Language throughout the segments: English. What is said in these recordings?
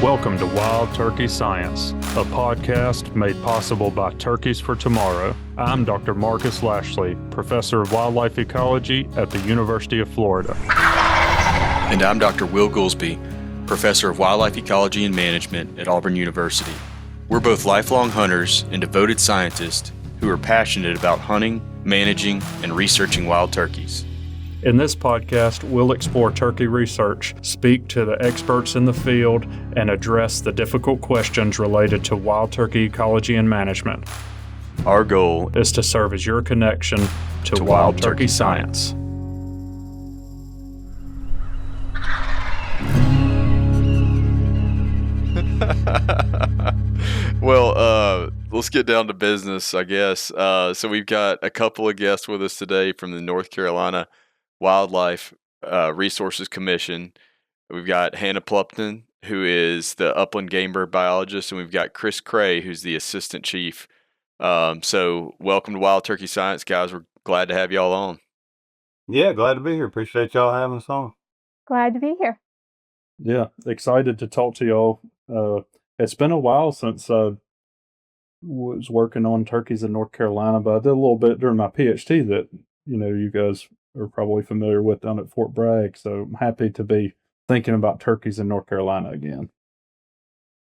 Welcome to Wild Turkey Science, a podcast made possible by Turkeys for Tomorrow. I'm Dr. Marcus Lashley, Professor of Wildlife Ecology at the University of Florida. And I'm Dr. Will Goolsby, Professor of Wildlife Ecology and Management at Auburn University. We're both lifelong hunters and devoted scientists who are passionate about hunting, managing, and researching wild turkeys. In this podcast, we'll explore turkey research, speak to the experts in the field, and address the difficult questions related to wild turkey ecology and management. Our goal is to serve as your connection to wild turkey science. Well, let's get down to business, I guess. So we've got a couple of guests with us today from the North Carolina Wildlife Resources Commission. We've got Hannah Plumpton, who is the Upland game bird biologist, and we've got Kreh, who's the assistant chief. So welcome to Wild Turkey Science, guys. We're glad to have y'all on. Yeah, glad to be here. Appreciate y'all having us on. Glad to be here. Yeah, excited to talk to y'all. It's been a while since I was working on turkeys in North Carolina, but I did a little bit during my PhD that, you guys are probably familiar with down at Fort Bragg. So I'm happy to be thinking about turkeys in North Carolina again.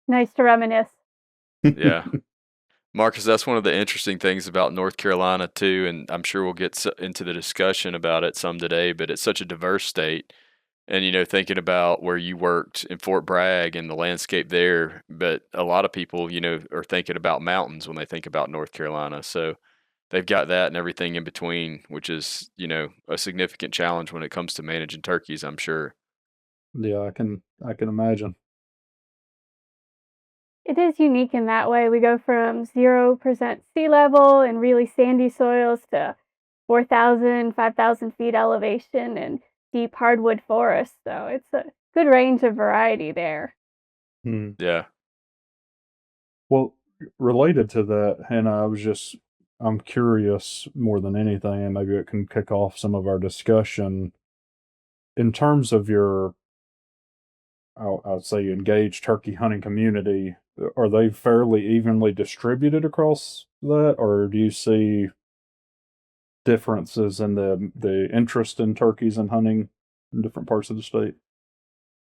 Nice to reminisce. Yeah. Marcus, that's one of the interesting things about North Carolina too, and I'm sure we'll get into the discussion about it some today, but it's such a diverse state. And, thinking about where you worked in Fort Bragg and the landscape there, but a lot of people, are thinking about mountains when they think about North Carolina. So they've got that and everything in between, which is, a significant challenge when it comes to managing turkeys, I'm sure. Yeah, I can imagine. It is unique in that way. We go from 0% sea level and really sandy soils to 4,000, 5,000 feet elevation and deep hardwood forests. So it's a good range of variety there. Yeah. Well, related to that, Hannah, I'm curious more than anything, and maybe it can kick off some of our discussion in terms of your, I'd say, engaged turkey hunting community. Are they fairly evenly distributed across that, or do you see differences in the interest in turkeys and hunting in different parts of the state?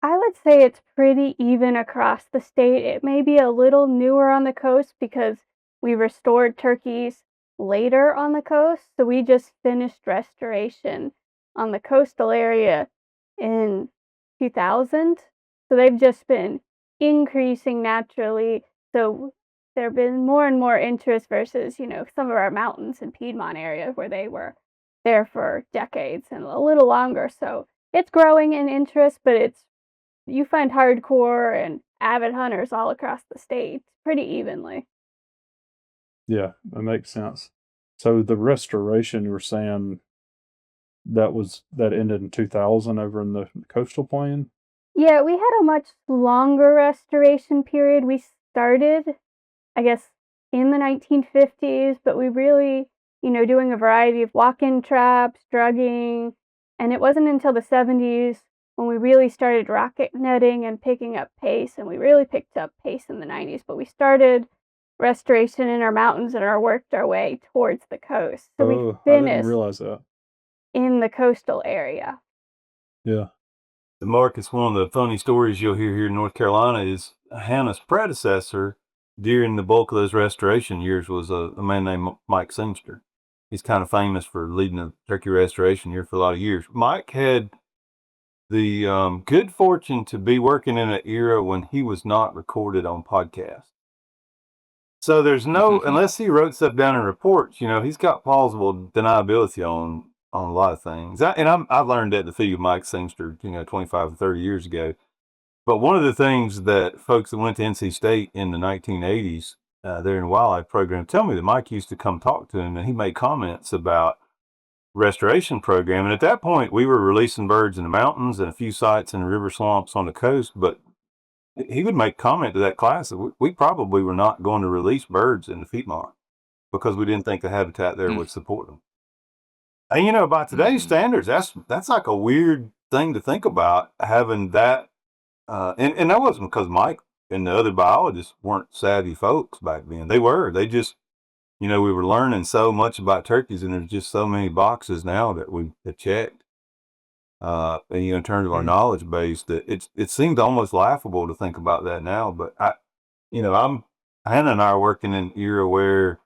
I would say it's pretty even across the state. It may be a little newer on the coast because we restored turkeys later on the coast. So we just finished restoration on the coastal area in 2000. So they've just been increasing naturally. So there have been more and more interest versus, some of our mountains in Piedmont area where they were there for decades and a little longer. So it's growing in interest, but you find hardcore and avid hunters all across the state pretty evenly. Yeah, that makes sense. So the restoration you were saying that ended in 2000 over in the coastal plain? Yeah, we had a much longer restoration period. We started, I guess, in the 1950s, but we really, doing a variety of walk-in traps, drugging, and it wasn't until the 70s when we really started rocket netting and picking up pace, and we really picked up pace in the 90s, but we started restoration in our mountains and worked our way towards the coast. So we I finished didn't realize that. in the coastal area. Yeah. Marcus, one of the funny stories you'll hear here in North Carolina is Hannah's predecessor during the bulk of those restoration years was a man named Mike Singster. He's kind of famous for leading the turkey restoration here for a lot of years. Mike had the good fortune to be working in an era when he was not recorded on podcasts. So there's no, unless he wrote stuff down in reports, he's got plausible deniability on a lot of things. I've learned that to feed Mike Singster, 25 or 30 years ago. But one of the things that folks that went to NC State in the 1980s, there in the wildlife program, tell me that Mike used to come talk to him and he made comments about restoration program. And at that point, we were releasing birds in the mountains and a few sites in the river swamps on the coast. But he would make comment to that class that we probably were not going to release birds in the Piedmont because we didn't think the habitat there would support them. And, by today's standards, that's like a weird thing to think about, having that. And that wasn't because Mike and the other biologists weren't savvy folks back then. They just, we were learning so much about turkeys, and there's just so many boxes now that we have checked. And in terms of our knowledge base, that it seems almost laughable to think about that now. But Hannah and I are working in an era where,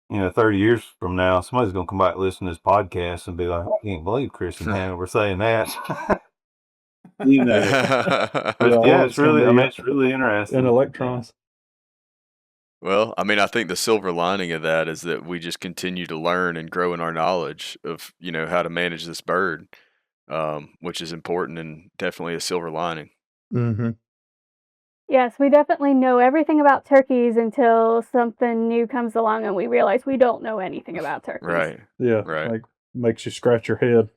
30 years from now, somebody's going to come back and listen to this podcast and be like, I can't believe Chris and Hannah were saying that. But Yeah, it's really interesting. in electrons. Well, I mean, I think the silver lining of that is that we just continue to learn and grow in our knowledge of, how to manage this bird, which is important and definitely a silver lining. Mm-hmm. Yes, we definitely know everything about turkeys until something new comes along and we realize we don't know anything about turkeys. Right. Yeah, Right. like makes you scratch your head.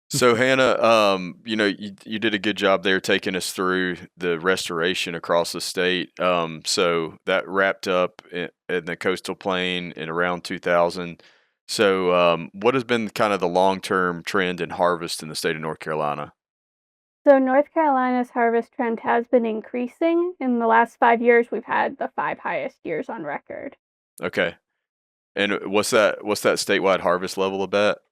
So Hannah, you did a good job there taking us through the restoration across the state. So that wrapped up in the coastal plain in around 2000. So, what has been kind of the long-term trend in harvest in the state of North Carolina? So North Carolina's harvest trend has been increasing. In the last 5 years, we've had the 5 highest years on record. Okay. And what's that statewide harvest level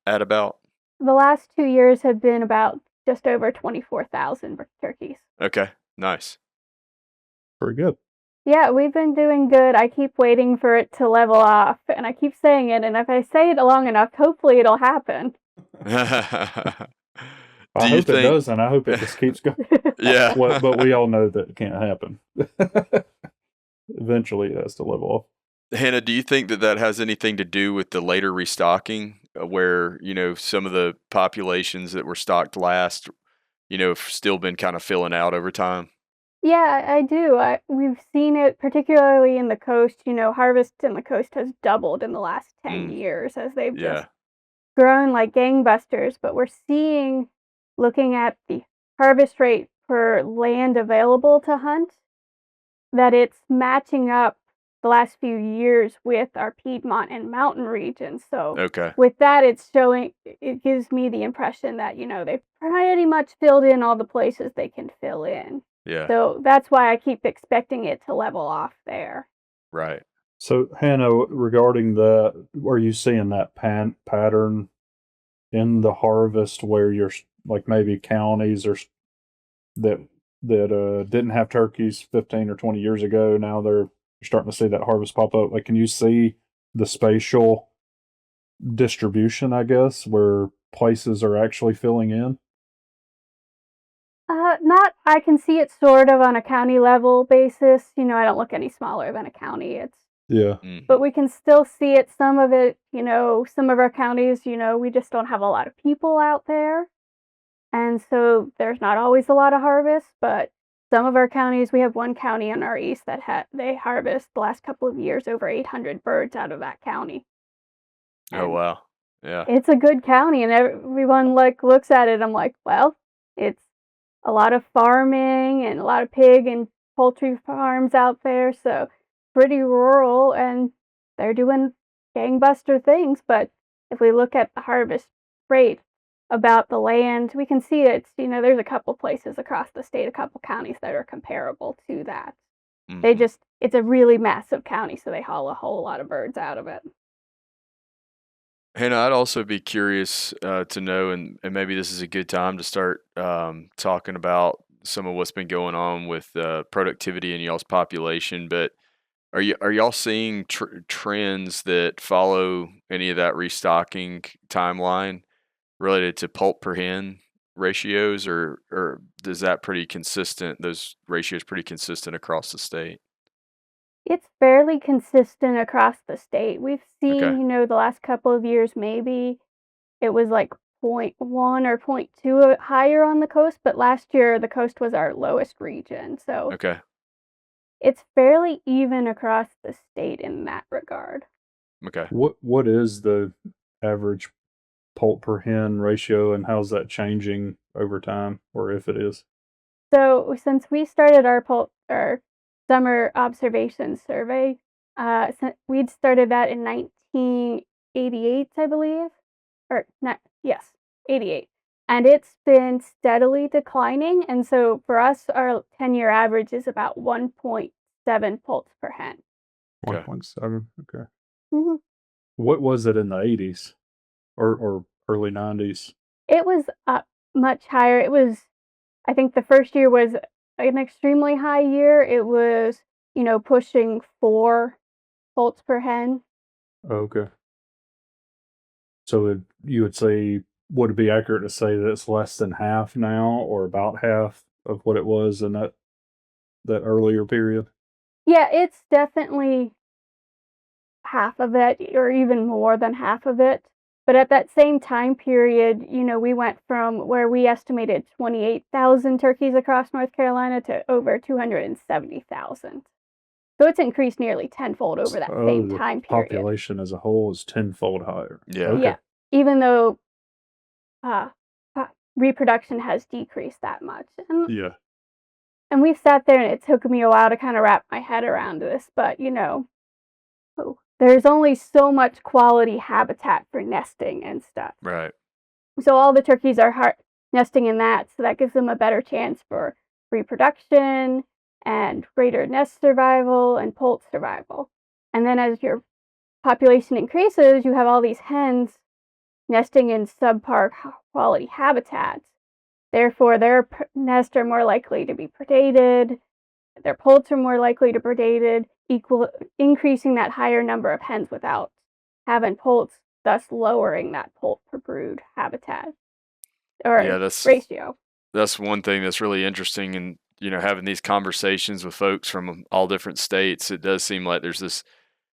at about? The last 2 years have been about just over 24,000 turkeys. Okay. Nice. Pretty good. Yeah, we've been doing good. I keep waiting for it to level off, and I keep saying it, and if I say it long enough, hopefully it'll happen. I hope it does, and I hope it just keeps going. Yeah. But we all know that it can't happen. Eventually it has to level off. Hannah, do you think that has anything to do with the later restocking, where, some of the populations that were stocked last, have still been kind of filling out over time? Yeah, I do. We've seen it particularly in the coast. Harvest in the coast has doubled in the last 10 years as they've just grown like gangbusters. But we're seeing, looking at the harvest rate per land available to hunt, that it's matching up the last few years with our Piedmont and mountain regions. So Okay. with that, it gives me the impression that, they've pretty much filled in all the places they can fill in. Yeah. So that's why I keep expecting it to level off there. Right. So Hannah, regarding that, are you seeing that pattern in the harvest where you're like maybe counties or that didn't have turkeys 15 or 20 years ago, now you're starting to see that harvest pop up? Like, can you see the spatial distribution, I guess, where places are actually filling in? I can see it sort of on a county level basis. I don't look any smaller than a county. Yeah. But we can still see it. Some of it, some of our counties, we just don't have a lot of people out there. And so there's not always a lot of harvest, but some of our counties, we have one county in our east that they harvest the last couple of years over 800 birds out of that county. Oh, wow. Yeah. It's a good county, and everyone looks at it. I'm like, well, it's a lot of farming and a lot of pig and poultry farms out there, so pretty rural, and they're doing gangbuster things. But if we look at the harvest rate about the land, we can see there's a couple places across the state, a couple counties that are comparable to that. It's a really massive county, so they haul a whole lot of birds out of it. Hannah, I'd also be curious to know, and maybe this is a good time to start talking about some of what's been going on with productivity in y'all's population. But are y'all seeing trends that follow any of that restocking timeline related to poult per hen ratios, or is that pretty consistent? Those ratios pretty consistent across the state? It's fairly consistent across the state. We've seen, Okay. the last couple of years, maybe it was like 0.1 or 0.2 higher on the coast, but last year the coast was our lowest region. So Okay. it's fairly even across the state in that regard. Okay. What is the average poult per hen ratio, and how's that changing over time, or if it is? So since we started our summer observation survey, we'd started that in 1988, I believe, or not? Yes, 88. and it's been steadily declining. And so for us, our 10-year average is about 1.7 poults per hen. Okay. 1.7. Okay. Mhm. What was it in the 80s or early 90s? It was up much higher. It was, I think the first year was an extremely high year. It was, pushing 4 poults per hen. Okay. So you would say, would it be accurate to say that it's less than half now, or about half of what it was in that earlier period? Yeah, it's definitely half of it or even more than half of it. But at that same time period, we went from where we estimated 28,000 turkeys across North Carolina to over 270,000. So it's increased nearly tenfold over that same The time period. population as a whole is tenfold higher. Yeah. Okay. Yeah, even though uh, reproduction has decreased that much. Yeah. And we've sat there and it took me a while to kind of wrap my head around this, but there's only so much quality habitat for nesting and stuff. Right. So all the turkeys are nesting in that, so that gives them a better chance for reproduction and greater nest survival and poult survival. And then as your population increases, you have all these hens nesting in subpar quality habitats. Therefore, their nests are more likely to be predated, their poults are more likely to be predated, increasing that higher number of hens without having poults, thus lowering that poult per brood habitat Yeah, or ratio. that's one thing that's really interesting. And, having these conversations with folks from all different states, it does seem like there's this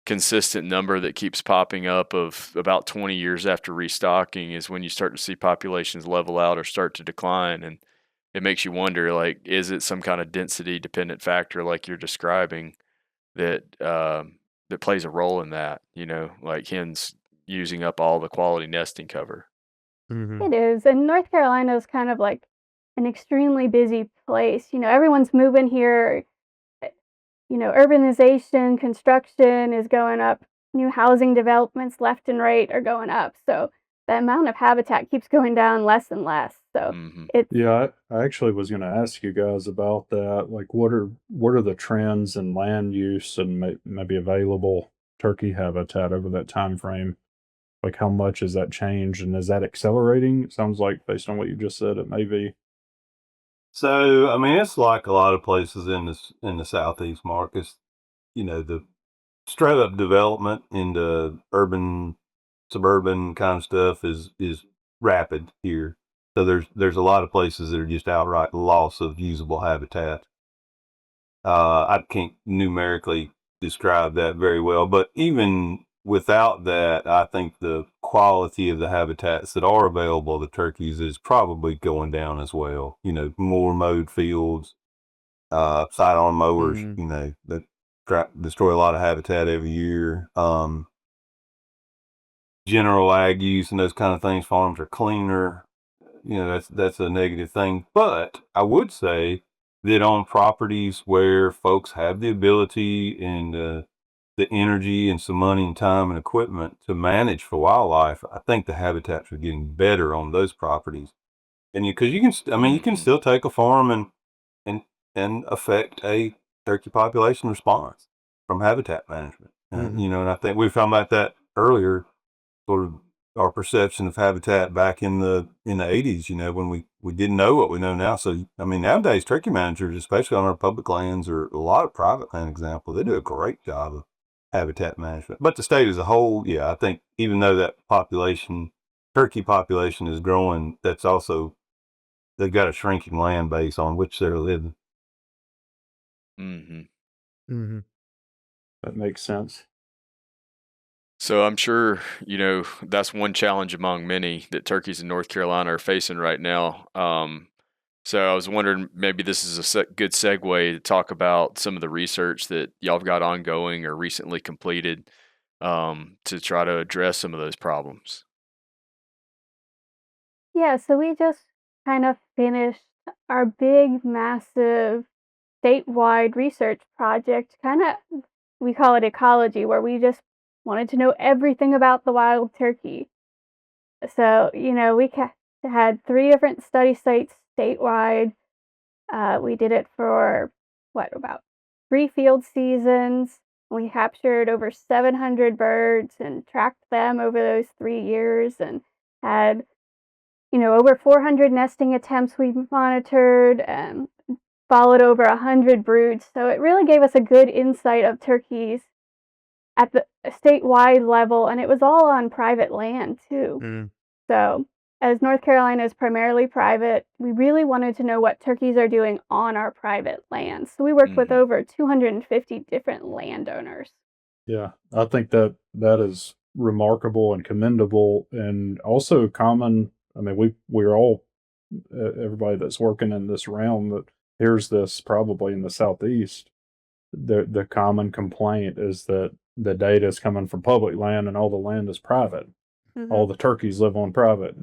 consistent number that keeps popping up of about 20 years after restocking is when you start to see populations level out or start to decline. And it makes you wonder, like, is it some kind of density dependent factor like you're describing that plays a role in that, like hens using up all the quality nesting cover. Mm-hmm. It is. And North Carolina is kind of like an extremely busy place. Everyone's moving here. Urbanization, construction is going up. New housing developments left and right are going up. So the amount of habitat keeps going down less and less. So it's Yeah, I actually was going to ask you guys about that. Like, what are the trends in land use and maybe available turkey habitat over that time frame? Like, how much has that changed, and is that accelerating? It sounds like, based on what you just said, it may be. So, I mean, it's like a lot of places in the southeast, Marcus. The straight up development into urban, suburban kind of stuff is rapid here. So there's a lot of places that are just outright loss of usable habitat. I can't numerically describe that very well, but even without that, I think the quality of the habitats that are available to turkeys is probably going down as well. More mowed fields, side-on mowers, that destroy a lot of habitat every year. General ag use and those kind of things, farms are cleaner. That's a negative thing. But I would say that on properties where folks have the ability and the energy and some money and time and equipment to manage for wildlife, I think the habitats are getting better on those properties. And because you can, you can still take a farm and affect a turkey population response from habitat management. And I think we found about that earlier, sort of our perception of habitat back in the 80s, when we didn't know what we know now. So, nowadays turkey managers, especially on our public lands or a lot of private land example, they do a great job of habitat management. But the state as a whole, yeah, I think even though that turkey population is growing, that's also, they've got a shrinking land base on which they're living. That makes sense. So I'm sure, that's one challenge among many that turkeys in North Carolina are facing right now. So I was wondering, maybe this is a good segue to talk about some of the research that y'all have got ongoing or recently completed to try to address some of those problems. Yeah, so we just kind of finished our big, massive statewide research project. We call it ecology, where we just wanted to know everything about the wild turkey. So, we had 3 different study sites statewide. We did it for about 3 field seasons. We captured over 700 birds and tracked them over those 3 years and had, over 400 nesting attempts we monitored and followed over 100 broods. So it really gave us a good insight of turkeys at the statewide level, and it was all on private land too. Mm. So, as North Carolina is primarily private, we really wanted to know what turkeys are doing on our private lands. So we worked with over 250 different landowners. Yeah, I think that is remarkable and commendable, and also common. I mean, we're all everybody that's working in this realm that hears this probably in the Southeast. The common complaint is that the data is coming from public land and all the land is private. Mhm. All the turkeys live on private,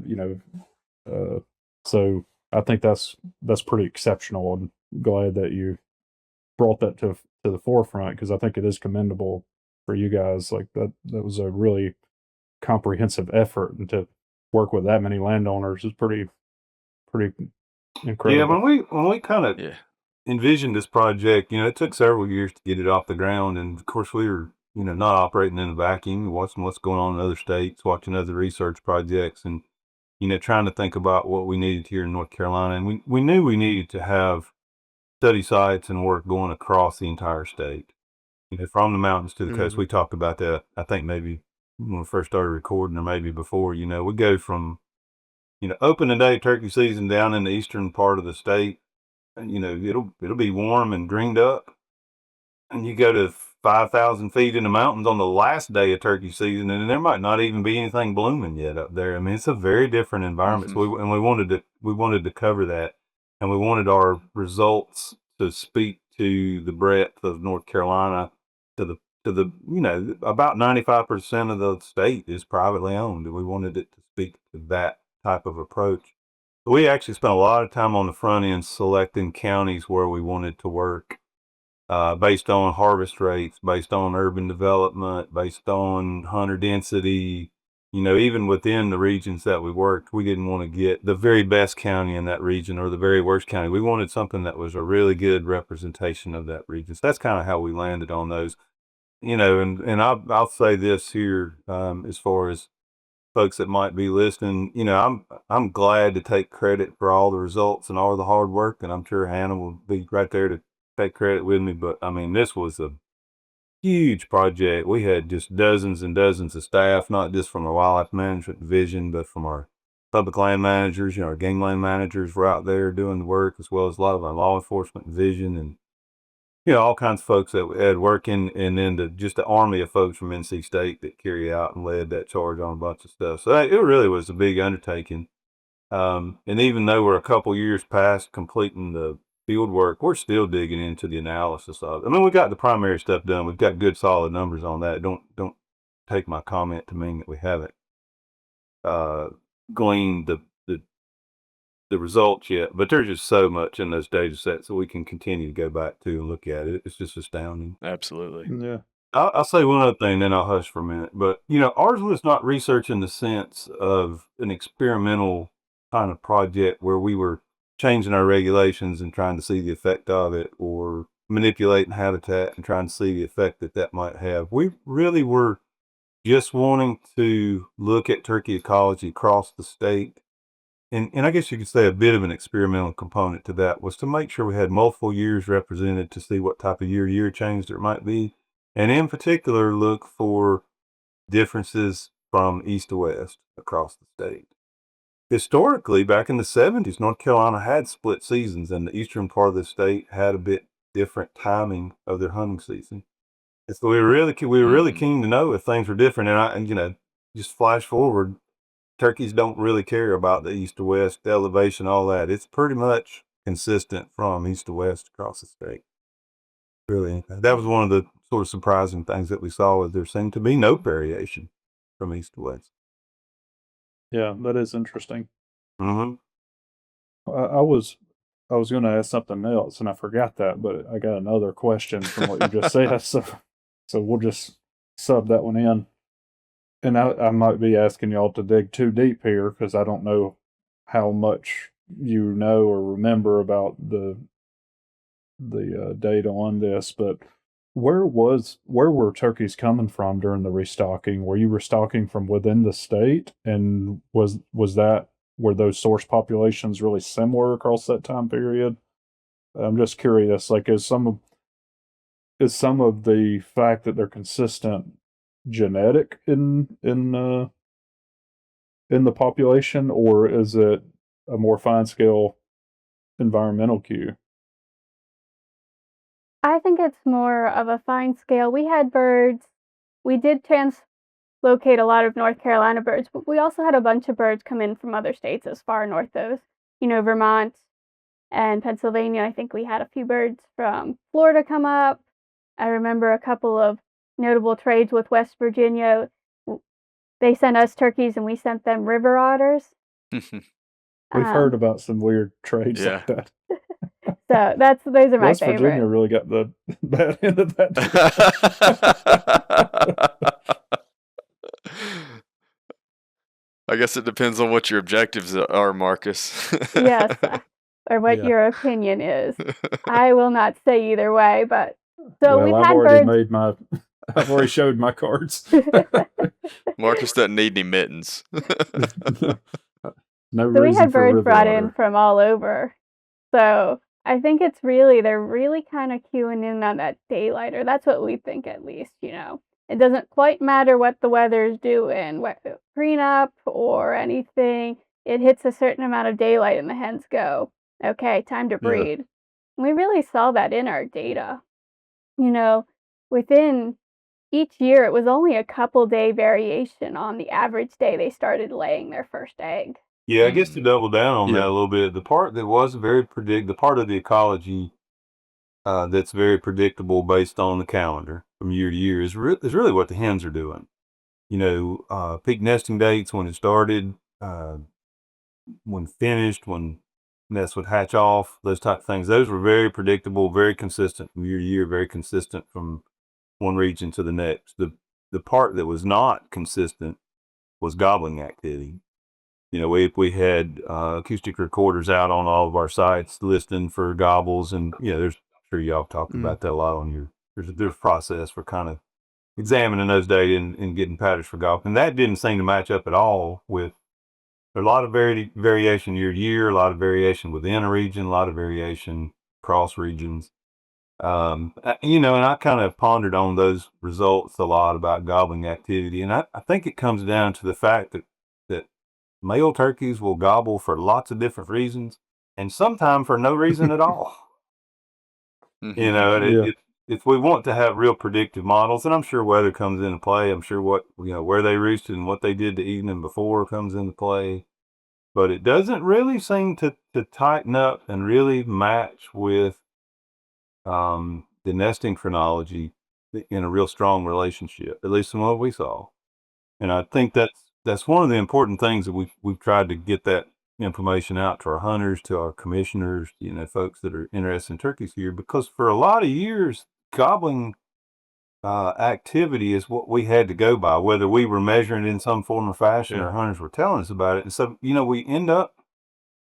so I think that's pretty exceptional. I'm glad that you brought that to the forefront, because I think it is commendable for you guys. Like that was a really comprehensive effort, and to work with that many landowners is pretty incredible. Yeah, when we kind of Yeah. envisioned this project, it took several years to get it off the ground, and of course we were not operating in a vacuum, watching what's going on in other states, watching other research projects, and trying to think about what we needed here in North Carolina. And we knew we needed to have study sites and work going across the entire state, from the mountains to the coast. We talked about that, I think maybe when we first started recording, or maybe before. We go from opening day turkey season down in the eastern part of the state, and it'll be warm and greened up, and you go to 5,000 feet in the mountains on the last day of turkey season, and there might not even be anything blooming yet up there. I mean, it's a very different environment. So we wanted to cover that, and we wanted our results to speak to the breadth of North Carolina, to the about 95% of the state is privately owned, and we wanted it to speak to that type of approach. We actually spent a lot of time on the front end selecting counties where we wanted to work, based on harvest rates, based on urban development, based on hunter density. Even within the regions that we worked, we didn't want to get the very best county in that region or the very worst county. We wanted something that was a really good representation of that region. So that's kind of how we landed on those. And I'll say this here, as far as folks that might be listening, I'm glad to take credit for all the results and all the hard work, and I'm sure Hannah will be right there to take credit with me. But I mean, this was a huge project. We had just dozens and dozens of staff, not just from our wildlife management division, but from our public land managers. Our game land managers were out there doing the work, as well as a lot of our law enforcement division, and all kinds of folks that had working, and then just the army of folks from NC State that carried out and led that charge on a bunch of stuff. So it really was a big undertaking. And even though we're a couple years past completing the field work, we're still digging into the analysis of it. I mean, we got the primary stuff done. We've got good, solid numbers on that. Don't take my comment to mean that we haven't gleaned the results yet, but there's just so much in those data sets that we can continue to go back to and look at it. It's just astounding. Absolutely. Yeah. I'll say one other thing, then I'll hush for a minute. But ours was not research in the sense of an experimental kind of project where we were changing our regulations and trying to see the effect of it, or manipulating habitat and trying to see the effect that might have. We really were just wanting to look at turkey ecology across the state. And I guess you could say a bit of an experimental component to that was to make sure we had multiple years represented to see what type of year change there might be. And in particular, look for differences from east to west across the state. Historically, back in the 70s, North Carolina had split seasons, and the eastern part of the state had a bit different timing of their hunting season. And so we were really keen to know if things were different. And just flash forward, turkeys don't really care about the east to west, the elevation, all that. It's pretty much consistent from east to west across the state. Really, that was one of the sort of surprising things that we saw, is there seemed to be no variation from east to west. Yeah, that is interesting. Mm-hmm. I was going to ask something else, and I forgot that, but I got another question from what you just said, so we'll just sub that one in. And I might be asking y'all to dig too deep here, because I don't know how much you know or remember about the data on this, but where were turkeys coming from during the restocking? Were you restocking from within the state, and were those source populations really similar across that time period? I'm just curious, like is some of the fact that they're consistent genetic in the population, or is it a more fine scale environmental cue? I think it's more of a fine scale. We had birds. We did translocate a lot of North Carolina birds, but we also had a bunch of birds come in from other states as far north as, Vermont and Pennsylvania. I think we had a few birds from Florida come up. I remember a couple of notable trades with West Virginia. They sent us turkeys and we sent them river otters. We've heard about some weird trades like that. So those are my West favorite. Virginia really got the bad end of that. I guess it depends on what your objectives are, Marcus. Yes, or what your opinion is. I will not say either way, but we've had birds. I've already showed my cards. Marcus doesn't need any mittens. No So we reason had for birds river brought otter. in from all over. So I think they're really kind of cueing in on that daylight, or that's what we think at least, It doesn't quite matter what the weather's doing, green up or anything. It hits a certain amount of daylight and the hens go, okay, time to breed. We really saw that in our data. Within each year, it was only a couple day variation on the average day they started laying their first egg. Yeah, I guess to double down on that a little bit, the part that was the part of the ecology that's very predictable based on the calendar from year to year is really what the hens are doing. Peak nesting dates, when it started, when finished, when nests would hatch off, those type of things. Those were very predictable, very consistent from year to year, very consistent from one region to the next. The part that was not consistent was gobbling activity. We had acoustic recorders out on all of our sites listening for gobbles, and I'm sure y'all talked about that a lot on there's a process for kind of examining those data and getting patterns for gobbling. And that didn't seem to match up at all with a lot of variation year to year, a lot of variation within a region, a lot of variation across regions. And I kind of pondered on those results a lot about gobbling activity, and I think it comes down to the fact that male turkeys will gobble for lots of different reasons, and sometimes for no reason at all. If we want to have real predictive models, and I'm sure weather comes into play, I'm sure where they roosted and what they did the evening before comes into play, but it doesn't really seem to tighten up and really match with the nesting chronology in a real strong relationship, at least from what we saw. And I think that's one of the important things that we've tried to get that information out to our hunters, to our commissioners, folks that are interested in turkeys here, because for a lot of years, gobbling activity is what we had to go by, whether we were measuring it in some form or fashion or hunters were telling us about it. And so, we end up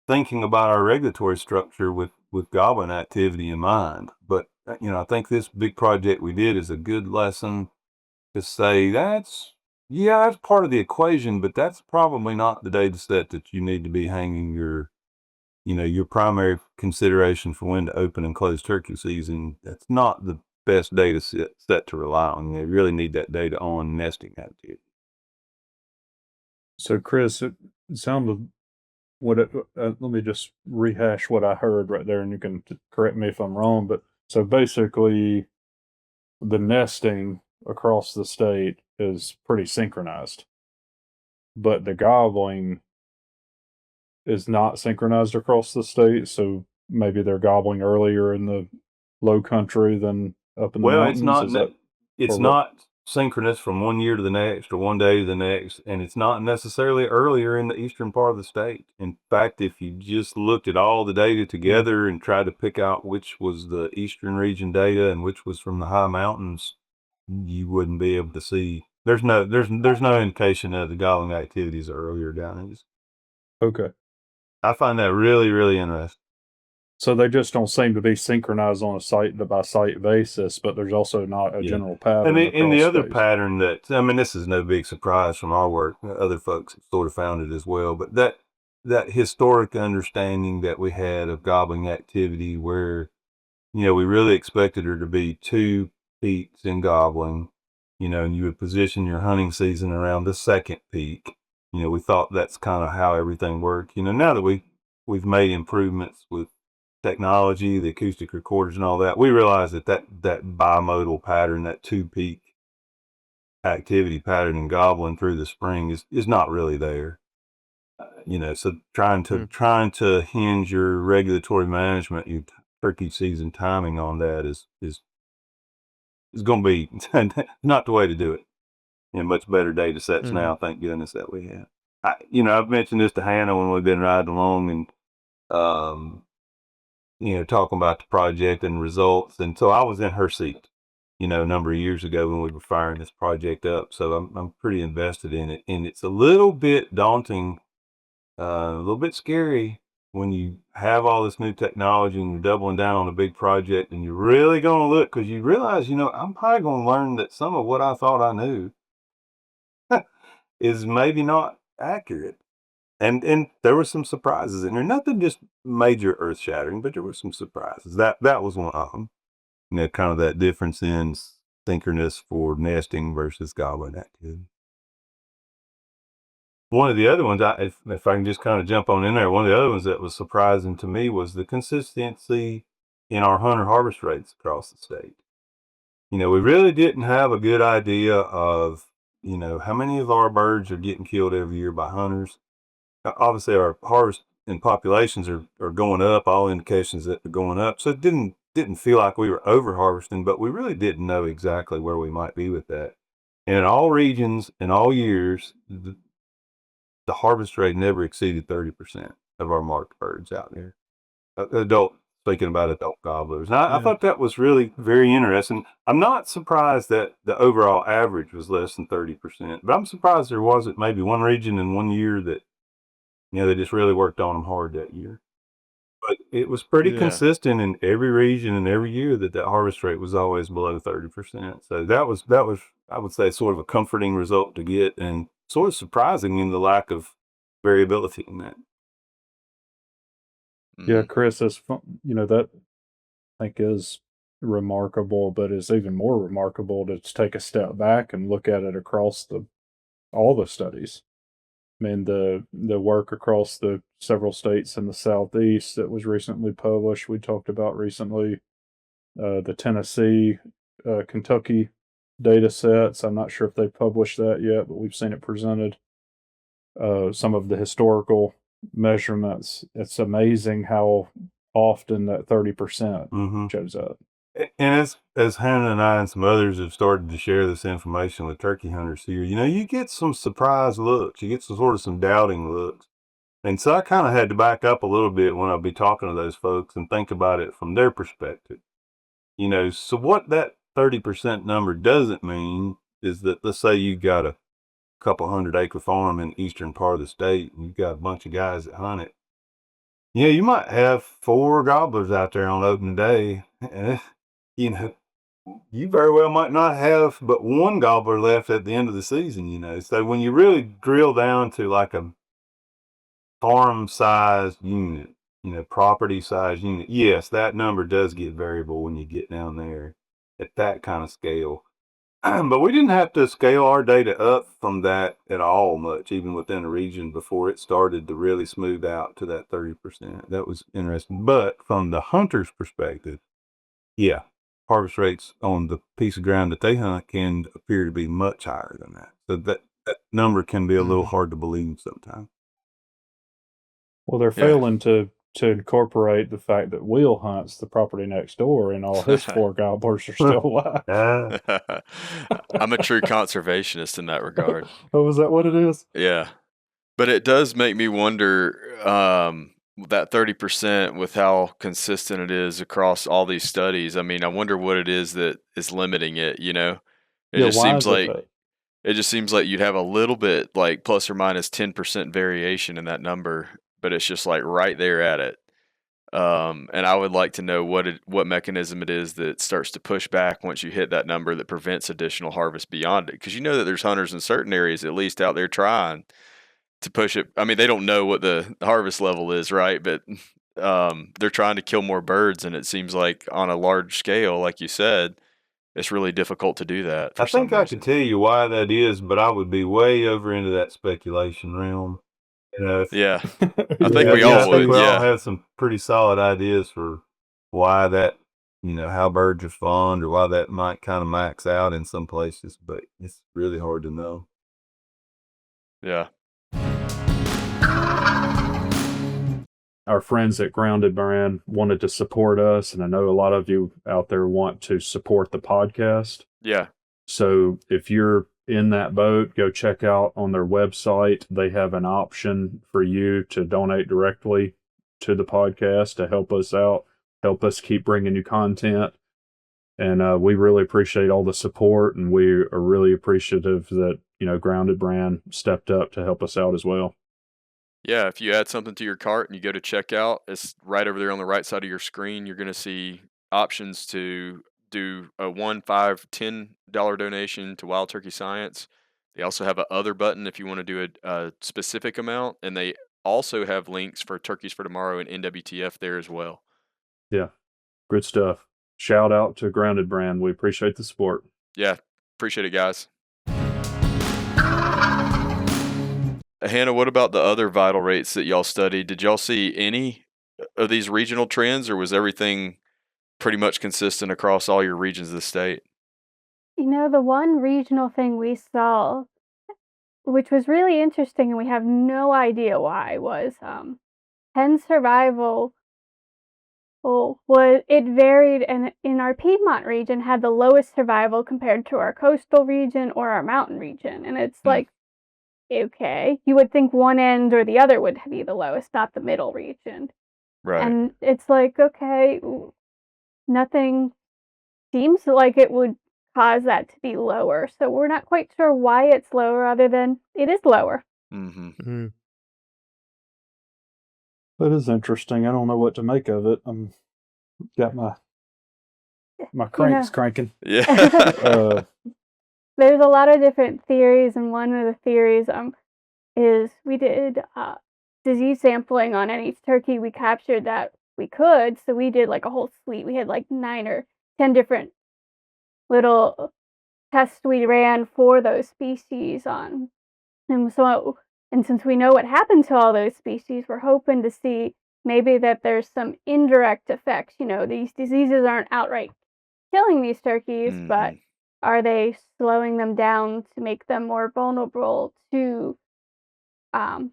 thinking about our regulatory structure with gobbling activity in mind. But, I think this big project we did is a good lesson to say that's part of the equation, but that's probably not the data set that you need to be hanging your primary consideration for when to open and close turkey season. That's not the best data set to rely on. You really need that data on nesting activity. So, Chris, it sounded let me just rehash what I heard right there, and you can correct me if I'm wrong. But so basically, the nesting across the state is pretty synchronized, but the gobbling is not synchronized across the state. So maybe they're gobbling earlier in the low country than up in the mountains. It's not synchronous from one year to the next or one day to the next, and it's not necessarily earlier in the eastern part of the state. In fact, if you just looked at all the data together and tried to pick out which was the eastern region data and which was from the high mountains, you wouldn't be able to see. There's no indication that the gobbling activities are earlier down in this. Okay. I find that really, really interesting. So they just don't seem to be synchronized on a site by site basis, but there's also not a Yeah. general pattern. And the other states. pattern that, I mean, this is no big surprise from our work. Other folks have sort of found it as well. But that historic understanding that we had of gobbling activity, where we really expected there to be 2 peaks in gobbling, and you would position your hunting season around the second peak. We thought that's kind of how everything worked. Now that we've made improvements with technology, the acoustic recorders and all that, we realize that bimodal pattern, that 2 peak activity pattern in gobbling through the spring is not really there. So trying to hinge your regulatory management, your turkey season timing on that is going to be not the way to do it. Much better data sets now, thank goodness that we have. I've mentioned this to Hannah when we've been riding along and talking about the project and results. And so I was in her seat, a number of years ago when we were firing this project up. So I'm pretty invested in it. And it's a little bit daunting, a little bit scary when you have all this new technology and you're doubling down on a big project and you're really going to look, because you realize, I'm probably going to learn that some of what I thought I knew is maybe not accurate. And there were some surprises in there. Nothing just major earth shattering, but there were some surprises. That was one of them. Kind of that difference in synchronous for nesting versus gobbling activity. One of the other ones, if I can just kind of jump on in there, one of the other ones that was surprising to me was the consistency in our hunter harvest rates across the state. We really didn't have a good idea of, how many of our birds are getting killed every year by hunters. Obviously our harvest and populations are going up, all indications that they're going up. So it didn't feel like we were over harvesting, but we really didn't know exactly where we might be with that. And in all regions and all years, the harvest rate never exceeded 30% of our marked birds out there. Speaking about adult gobblers. And I thought that was really very interesting. I'm not surprised that the overall average was less than 30%, but I'm surprised there wasn't maybe one region in one year that they just really worked on them hard that year. But it was pretty consistent in every region and every year that harvest rate was always below 30%. So that was, I would say, sort of a comforting result to get, and sort of surprising in the lack of variability in that. Yeah, Chris, that's that I think is remarkable, but it's even more remarkable to take a step back and look at it across all the studies. I mean, the work across the several states in the Southeast that was recently published, we talked about recently, the Tennessee, Kentucky data sets. I'm not sure if they published that yet, but we've seen it presented. Some of the historical measurements. It's amazing how often that 30% shows up. And as Hannah and I and some others have started to share this information with turkey hunters here, you get some surprise looks. You get some doubting looks. And so I kind of had to back up a little bit when I'll be talking to those folks and think about it from their perspective. So what that 30% number doesn't mean is that, let's say you got a couple 100-acre farm in the eastern part of the state and you've got a bunch of guys that hunt it. You might have 4 gobblers out there on open day. You very well might not have but 1 gobbler left at the end of the season, So when you really drill down to like a farm-sized unit, property-sized unit, yes, that number does get variable when you get down there at that kind of scale. But we didn't have to scale our data up from that at all much, even within a region, before it started to really smooth out to that 30%. That was interesting. But from the hunter's perspective, harvest rates on the piece of ground that they hunt can appear to be much higher than that. So that number can be a little hard to believe sometimes. Well, they're failing to incorporate the fact that Will hunts the property next door and all his 4 gobblers are still alive. I'm a true conservationist in that regard. Oh, is that what it is? Yeah. But it does make me wonder, that 30% with how consistent it is across all these studies. I mean, I wonder what it is that is limiting it, It just seems like you'd have a little bit, like plus or minus 10% variation in that number, but it's just like right there at it. And I would like to know what mechanism it is that starts to push back once you hit that number that prevents additional harvest beyond it. Because you know that there's hunters in certain areas at least out there trying to push it. I mean, they don't know what the harvest level is, right? But they're trying to kill more birds, and it seems like on a large scale, like you said, it's really difficult to do that for I think some I reason. could tell you why that is, but I would be way over into that speculation realm. You know, Yeah, I think Yeah, we I all think would. we all Yeah, have some pretty solid ideas for why that, how birds respond or why that might kind of max out in some places, but it's really hard to know. yeah, Our friends at Grounded Brand wanted to support us, and I know a lot of you out there want to support the podcast. yeah. So if you're in that boat, go check out on their website. They have an option for you to donate directly to the podcast to help us out, help us keep bringing you content. And we really appreciate all the support, and we are really appreciative that, Grounded Brand stepped up to help us out as well. Yeah, if you add something to your cart and you go to checkout, it's right over there on the right side of your screen. You're going to see options to do a $1, $5, $10 donation to Wild Turkey Science. They also have a other button if you want to do a specific amount, and they also have links for Turkeys for Tomorrow and NWTF there as well. Yeah, good stuff. Shout out to Grounded Brand. We appreciate the support. Yeah, appreciate it, guys. Hannah, what about the other vital rates that y'all studied? Did y'all see any of these regional trends, or was everything pretty much consistent across all your regions of the state? The one regional thing we saw, which was really interesting, and we have no idea why, was hen survival. It varied, and in our Piedmont region had the lowest survival compared to our coastal region or our mountain region, and it's like, okay, you would think one end or the other would be the lowest, not the middle region. Right. And it's like, okay, nothing seems like it would cause that to be lower. So we're not quite sure why it's lower other than it is lower. Mm-hmm. That is interesting. I don't know what to make of it. I'm got my cranks cranking. Yeah. There's a lot of different theories, and one of the theories is we did disease sampling on any turkey we captured that we could. So we did like a whole suite. We had like 9 or 10 different little tests we ran for those species on. And since we know what happened to all those species, we're hoping to see maybe that there's some indirect effects. These diseases aren't outright killing these turkeys, but are they slowing them down to make them more vulnerable to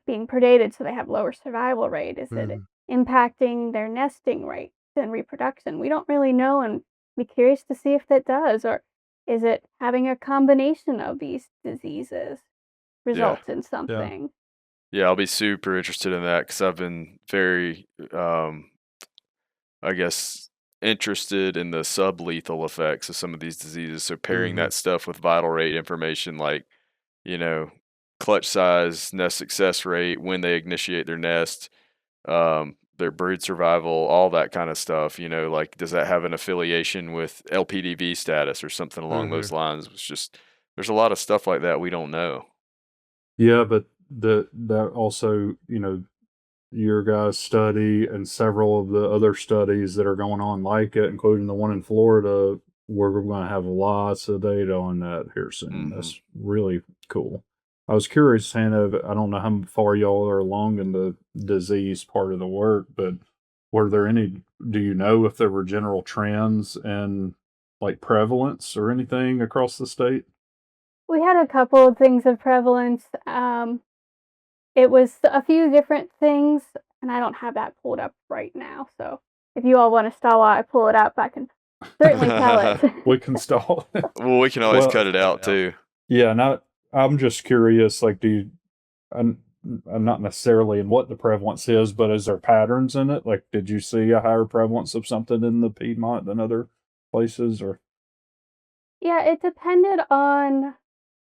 being predated so they have lower survival rate? Is it impacting their nesting rates and reproduction? We don't really know, and be curious to see if that does, or is it having a combination of these diseases result in something? Yeah, I'll be super interested in that because I've been very, I guess, interested in the sublethal effects of some of these diseases. So pairing that stuff with vital rate information, like, clutch size, nest success rate, when they initiate their nest, their brood survival, all that kind of stuff. Like, does that have an affiliation with LPDV status or something along those lines? It's just, there's a lot of stuff like that we don't know. Yeah, but that also, your guys' study and several of the other studies that are going on like it, including the one in Florida, where we're going to have lots of data on that here soon. That's really cool. I was curious, Hannah, I don't know how far y'all are along in the disease part of the work, but do you know if there were general trends in like prevalence or anything across the state? We had a couple of things of prevalence. It was a few different things, and I don't have that pulled up right now. So if you all want to stall while I pull it up, I can certainly tell it. We can stall. Well, we can always cut it out too. Yeah, I'm just curious, like, I'm not necessarily in what the prevalence is, but is there patterns in it? Like, did you see a higher prevalence of something in the Piedmont than other places, or? Yeah, it depended on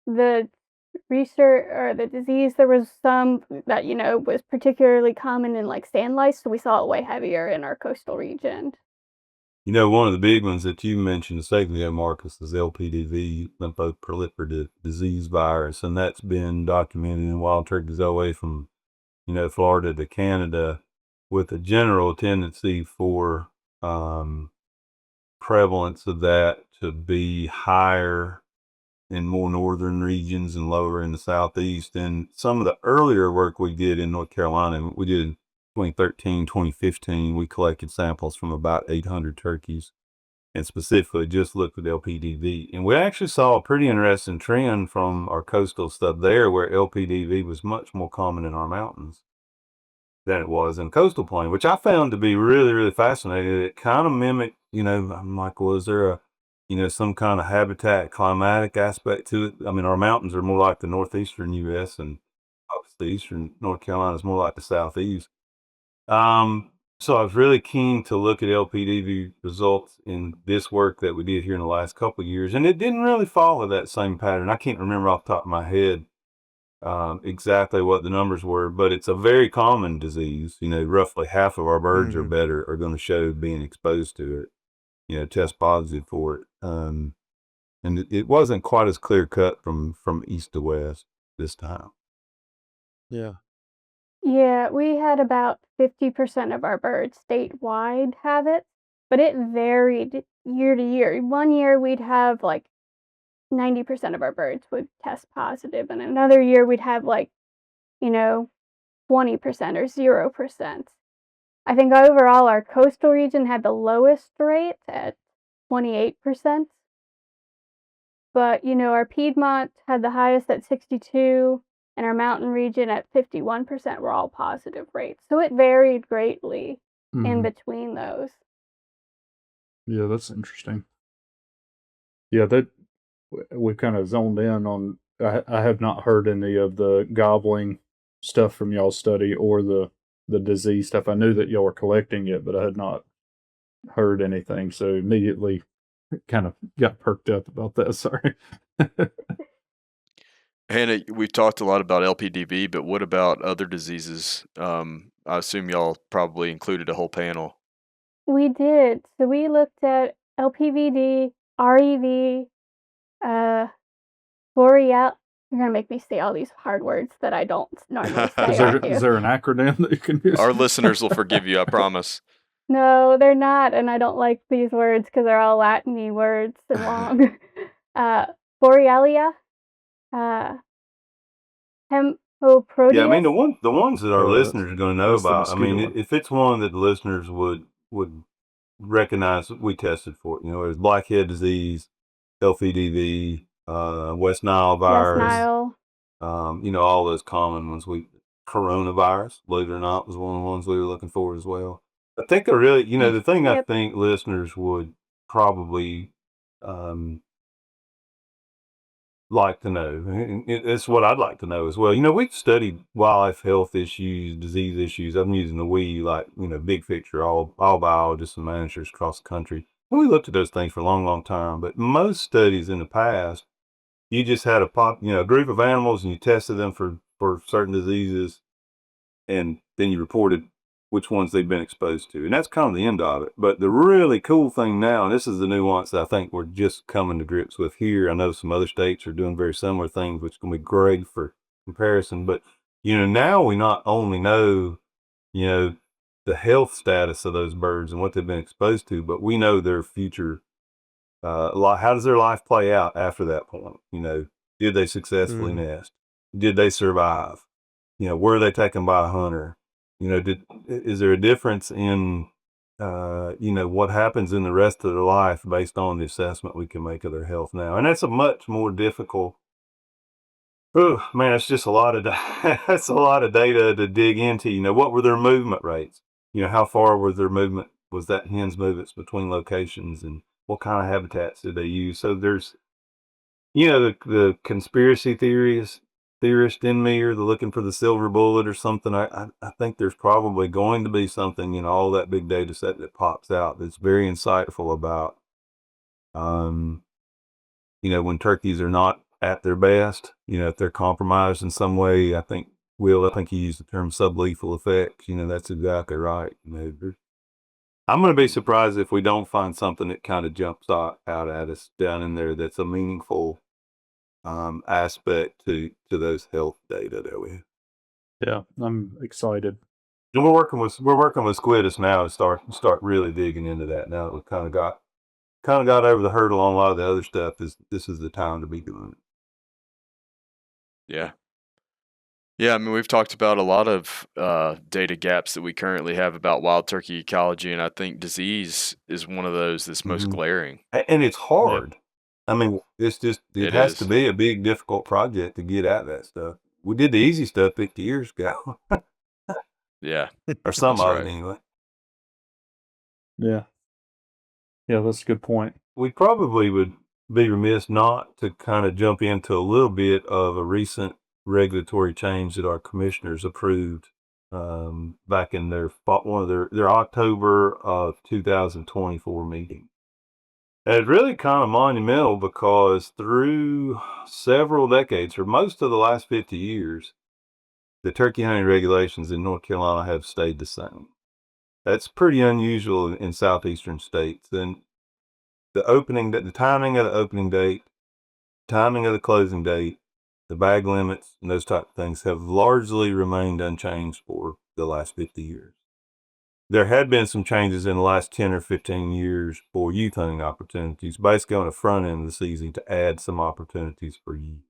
the research or the disease, there was some that, was particularly common in like sand lice, so we saw it way heavier in our coastal region. One of the big ones that you mentioned a second ago, Marcus, is LPDV, lymphoproliferative disease virus, and that's been documented in wild turkeys all the way from, Florida to Canada, with a general tendency for prevalence of that to be higher in more northern regions and lower in the southeast. And some of the earlier work we did in North Carolina, we did in 2013, 2015, we collected samples from about 800 turkeys and specifically just looked at LPDV. And we actually saw a pretty interesting trend from our coastal stuff there where LPDV was much more common in our mountains than it was in coastal plain, which I found to be really, really fascinating. It kind of mimicked, I'm like, was there some kind of habitat climatic aspect to it? I mean, our mountains are more like the northeastern U.S. and obviously eastern North Carolina is more like the southeast. So I was really keen to look at LPDV results in this work that we did here in the last couple of years, and it didn't really follow that same pattern. I can't remember off the top of my head exactly what the numbers were, but it's a very common disease. Roughly half of our birds are going to show being exposed to it, test positive for it. And it wasn't quite as clear cut from east to west this time. Yeah. Yeah, we had about 50% of our birds statewide have it, but it varied year to year. One year we'd have like 90% of our birds would test positive, and another year we'd have like, 20% or 0%. I think overall our coastal region had the lowest rate at 28%. But, our Piedmont had the highest at 62, and our mountain region at 51% were all positive rates. So it varied greatly in between those. Yeah, that's interesting. Yeah, we kind of zoned in on. I have not heard any of the gobbling stuff from y'all's study or the disease stuff. I knew that y'all were collecting it, but I had not heard anything. So immediately kind of got perked up about that. Sorry. Hannah, we've talked a lot about LPDV, but what about other diseases? I assume y'all probably included a whole panel. We did. So we looked at LPVD, REV, Boreal. You're going to make me say all these hard words that I don't normally say. Is there an acronym that you can use? Our listeners will forgive you, I promise. No, they're not, and I don't like these words because they're all Latin-y words and long. Borealia, Hempoproteus. Yeah, I mean the ones that our listeners are going to know that's the about. I mean, mosquito one. if it's one that the listeners would recognize, we tested for it. There's blackhead disease, LPDV, West Nile virus, West Nile. All those common ones. Coronavirus, believe it or not, was one of the ones we were looking for as well. I think the thing I think listeners would probably like to know, and it's what I'd like to know as well. We've studied wildlife health issues, disease issues. I'm using the we, like, big picture, all biologists and managers across the country. And we looked at those things for a long, long time, but most studies in the past, you just had a group of animals and you tested them for certain diseases, and then you reported which ones they've been exposed to. And that's kind of the end of it. But the really cool thing now, and this is the nuance that I think we're just coming to grips with here. I know some other states are doing very similar things, which is going to be great for comparison. But, now we not only know, the health status of those birds and what they've been exposed to, but we know their future, how does their life play out after that point? Did they successfully nest? Did they survive? Were they taken by a hunter? Is there a difference in, what happens in the rest of their life based on the assessment we can make of their health now? And that's a much more difficult. Oh man, it's just a lot of that's a lot of data to dig into. What were their movement rates? How far was their movement? Was that hen's movements between locations, and what kind of habitats did they use? So there's, the conspiracy theorist in me, or the looking for the silver bullet or something. I think there's probably going to be something in all that big data set that pops out that's very insightful about, when turkeys are not at their best. If they're compromised in some way, I think you used the term sublethal effects. That's exactly right. I'm going to be surprised if we don't find something that kind of jumps out at us down in there that's a meaningful aspect to those health data that we have. Yeah, I'm excited. And we're working with Squidus now to start really digging into that. Now that we've kind of got over the hurdle on a lot of the other stuff, this is the time to be doing it. Yeah. Yeah, I mean, we've talked about a lot of data gaps that we currently have about wild turkey ecology, and I think disease is one of those that's most glaring. And it's hard. I mean, it has to is. be a big, difficult project to get at that stuff. We did the easy stuff 50 years ago, Yeah. or some That's of right. it anyway. Yeah. Yeah, that's a good point. We probably would be remiss not to kind of jump into a little bit of a recent regulatory change that our commissioners approved back in one of their October of 2024 meeting. And it's really kind of monumental because through several decades, or most of the last 50 years, the turkey hunting regulations in North Carolina have stayed the same. That's pretty unusual in southeastern states. And the timing of the opening date, timing of the closing date, the bag limits, and those type of things have largely remained unchanged for the last 50 years. There had been some changes in the last 10 or 15 years for youth hunting opportunities, basically on the front end of the season to add some opportunities for youth.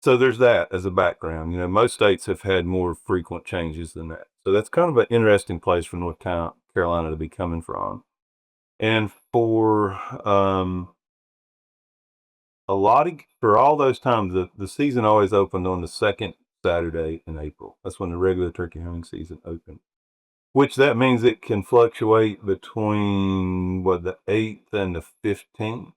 So there's that as a background. Most states have had more frequent changes than that. So that's kind of an interesting place for North Carolina to be coming from. And for for all those times, the season always opened on the second Saturday in April. That's when the regular turkey hunting season opened. Which that means it can fluctuate between the 8th and the 15th,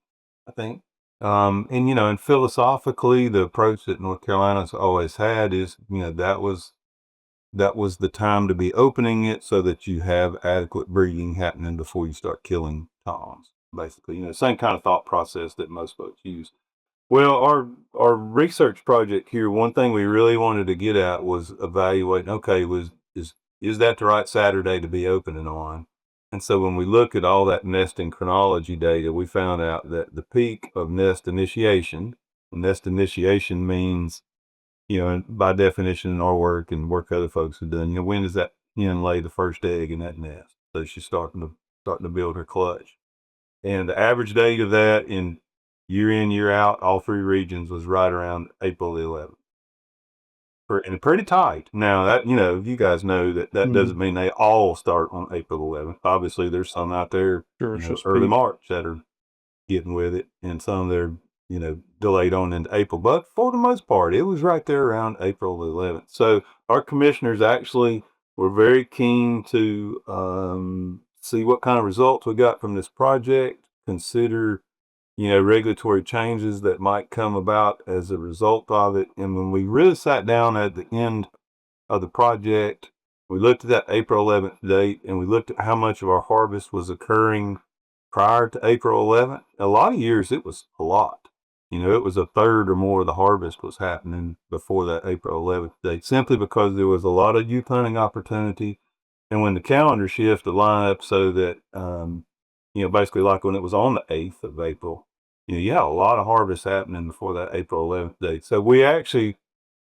I think. And philosophically, the approach that North Carolina's always had is, that was the time to be opening it so that you have adequate breeding happening before you start killing toms. Basically, same kind of thought process that most folks use. Well, our research project here, one thing we really wanted to get at was evaluating, okay, is that the right Saturday to be opening on? And so when we look at all that nesting chronology data, we found out that the peak of nest initiation means, by definition in our work and work other folks have done, when does that hen lay the first egg in that nest? So she's starting to build her clutch. And the average date of that in, year out, all three regions was right around April the 11th. And pretty tight. Now that, you guys know that doesn't mean they all start on April 11th. Obviously there's some out there, early March that are getting with it, and some that are, delayed on into April. But for the most part, it was right there around April 11th. So our commissioners actually were very keen to see what kind of results we got from this project, consider regulatory changes that might come about as a result of it. And when we really sat down at the end of the project, we looked at that April 11th date and we looked at how much of our harvest was occurring prior to April 11th. A lot of years it was a lot. It was a third or more of the harvest was happening before that April 11th date, simply because there was a lot of youth hunting opportunity. And when the calendar shifted to line up so that, basically like when it was on the 8th of April, you had a lot of harvest happening before that April 11th date. So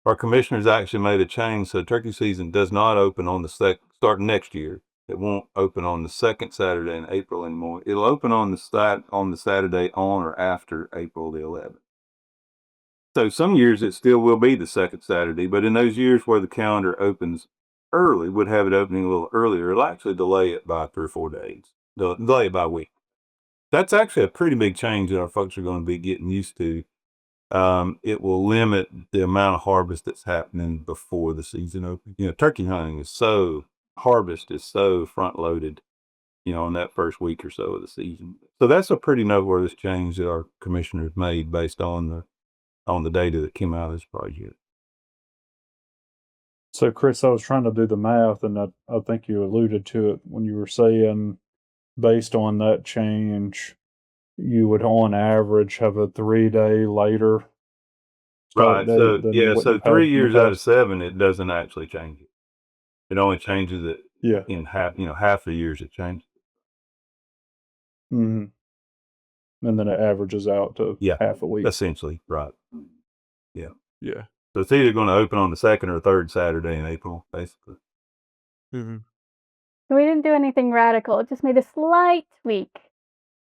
our commissioners actually made a change. So turkey season does not open on starting next year. It won't open on the second Saturday in April anymore. It'll open on the Saturday on or after April the 11th. So some years it still will be the second Saturday, but in those years where the calendar opens early, would have it opening a little earlier, it'll actually delay it by 3 or 4 days. Delay it by a week. That's actually a pretty big change that our folks are going to be getting used to. It will limit the amount of harvest that's happening before the season opens. Turkey hunting harvest is so front loaded, in that first week or so of the season. So that's a pretty noteworthy change that our commissioners made based on the data that came out of this project. So, Chris, I was trying to do the math, and I think you alluded to it when you were saying, based on that change, you would on average have a 3-day later start Right. date So than what so you've had 3 in the years out of past. 7, it doesn't actually change it. It only changes it Yeah. in half the years it changes. Hmm. And then it averages out to Yeah. half a week. Essentially, right. Yeah. Yeah. So it's either going to open on the 2nd or 3rd Saturday in April, basically. Mm-hmm. We didn't do anything radical. It just made a slight tweak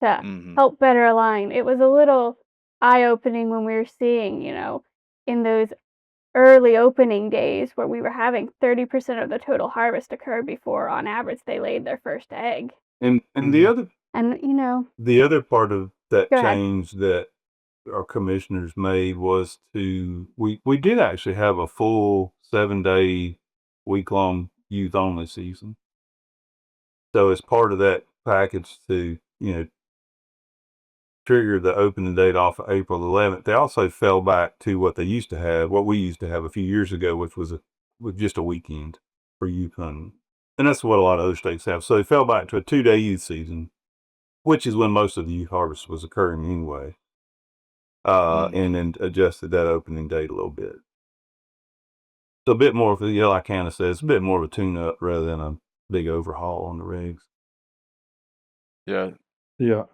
to Mm-hmm. help better align. It was a little eye-opening when we were seeing, in those early opening days where we were having 30% of the total harvest occur before, on average, they laid their first egg. And Mhm. And, the other part of that Go ahead. change that our commissioners made was we did actually have a full 7-day week-long youth only season. So as part of that package to, trigger the opening date off of April 11th, they also fell back to what we used to have a few years ago, which was with just a weekend for youth hunting. And that's what a lot of other states have. So they fell back to a 2-day youth season, which is when most of the youth harvest was occurring anyway. And then adjusted that opening date a little bit. So a bit more of like Hannah says, a bit more of a tune-up rather than a big overhaul on the regs. Yeah. Yeah.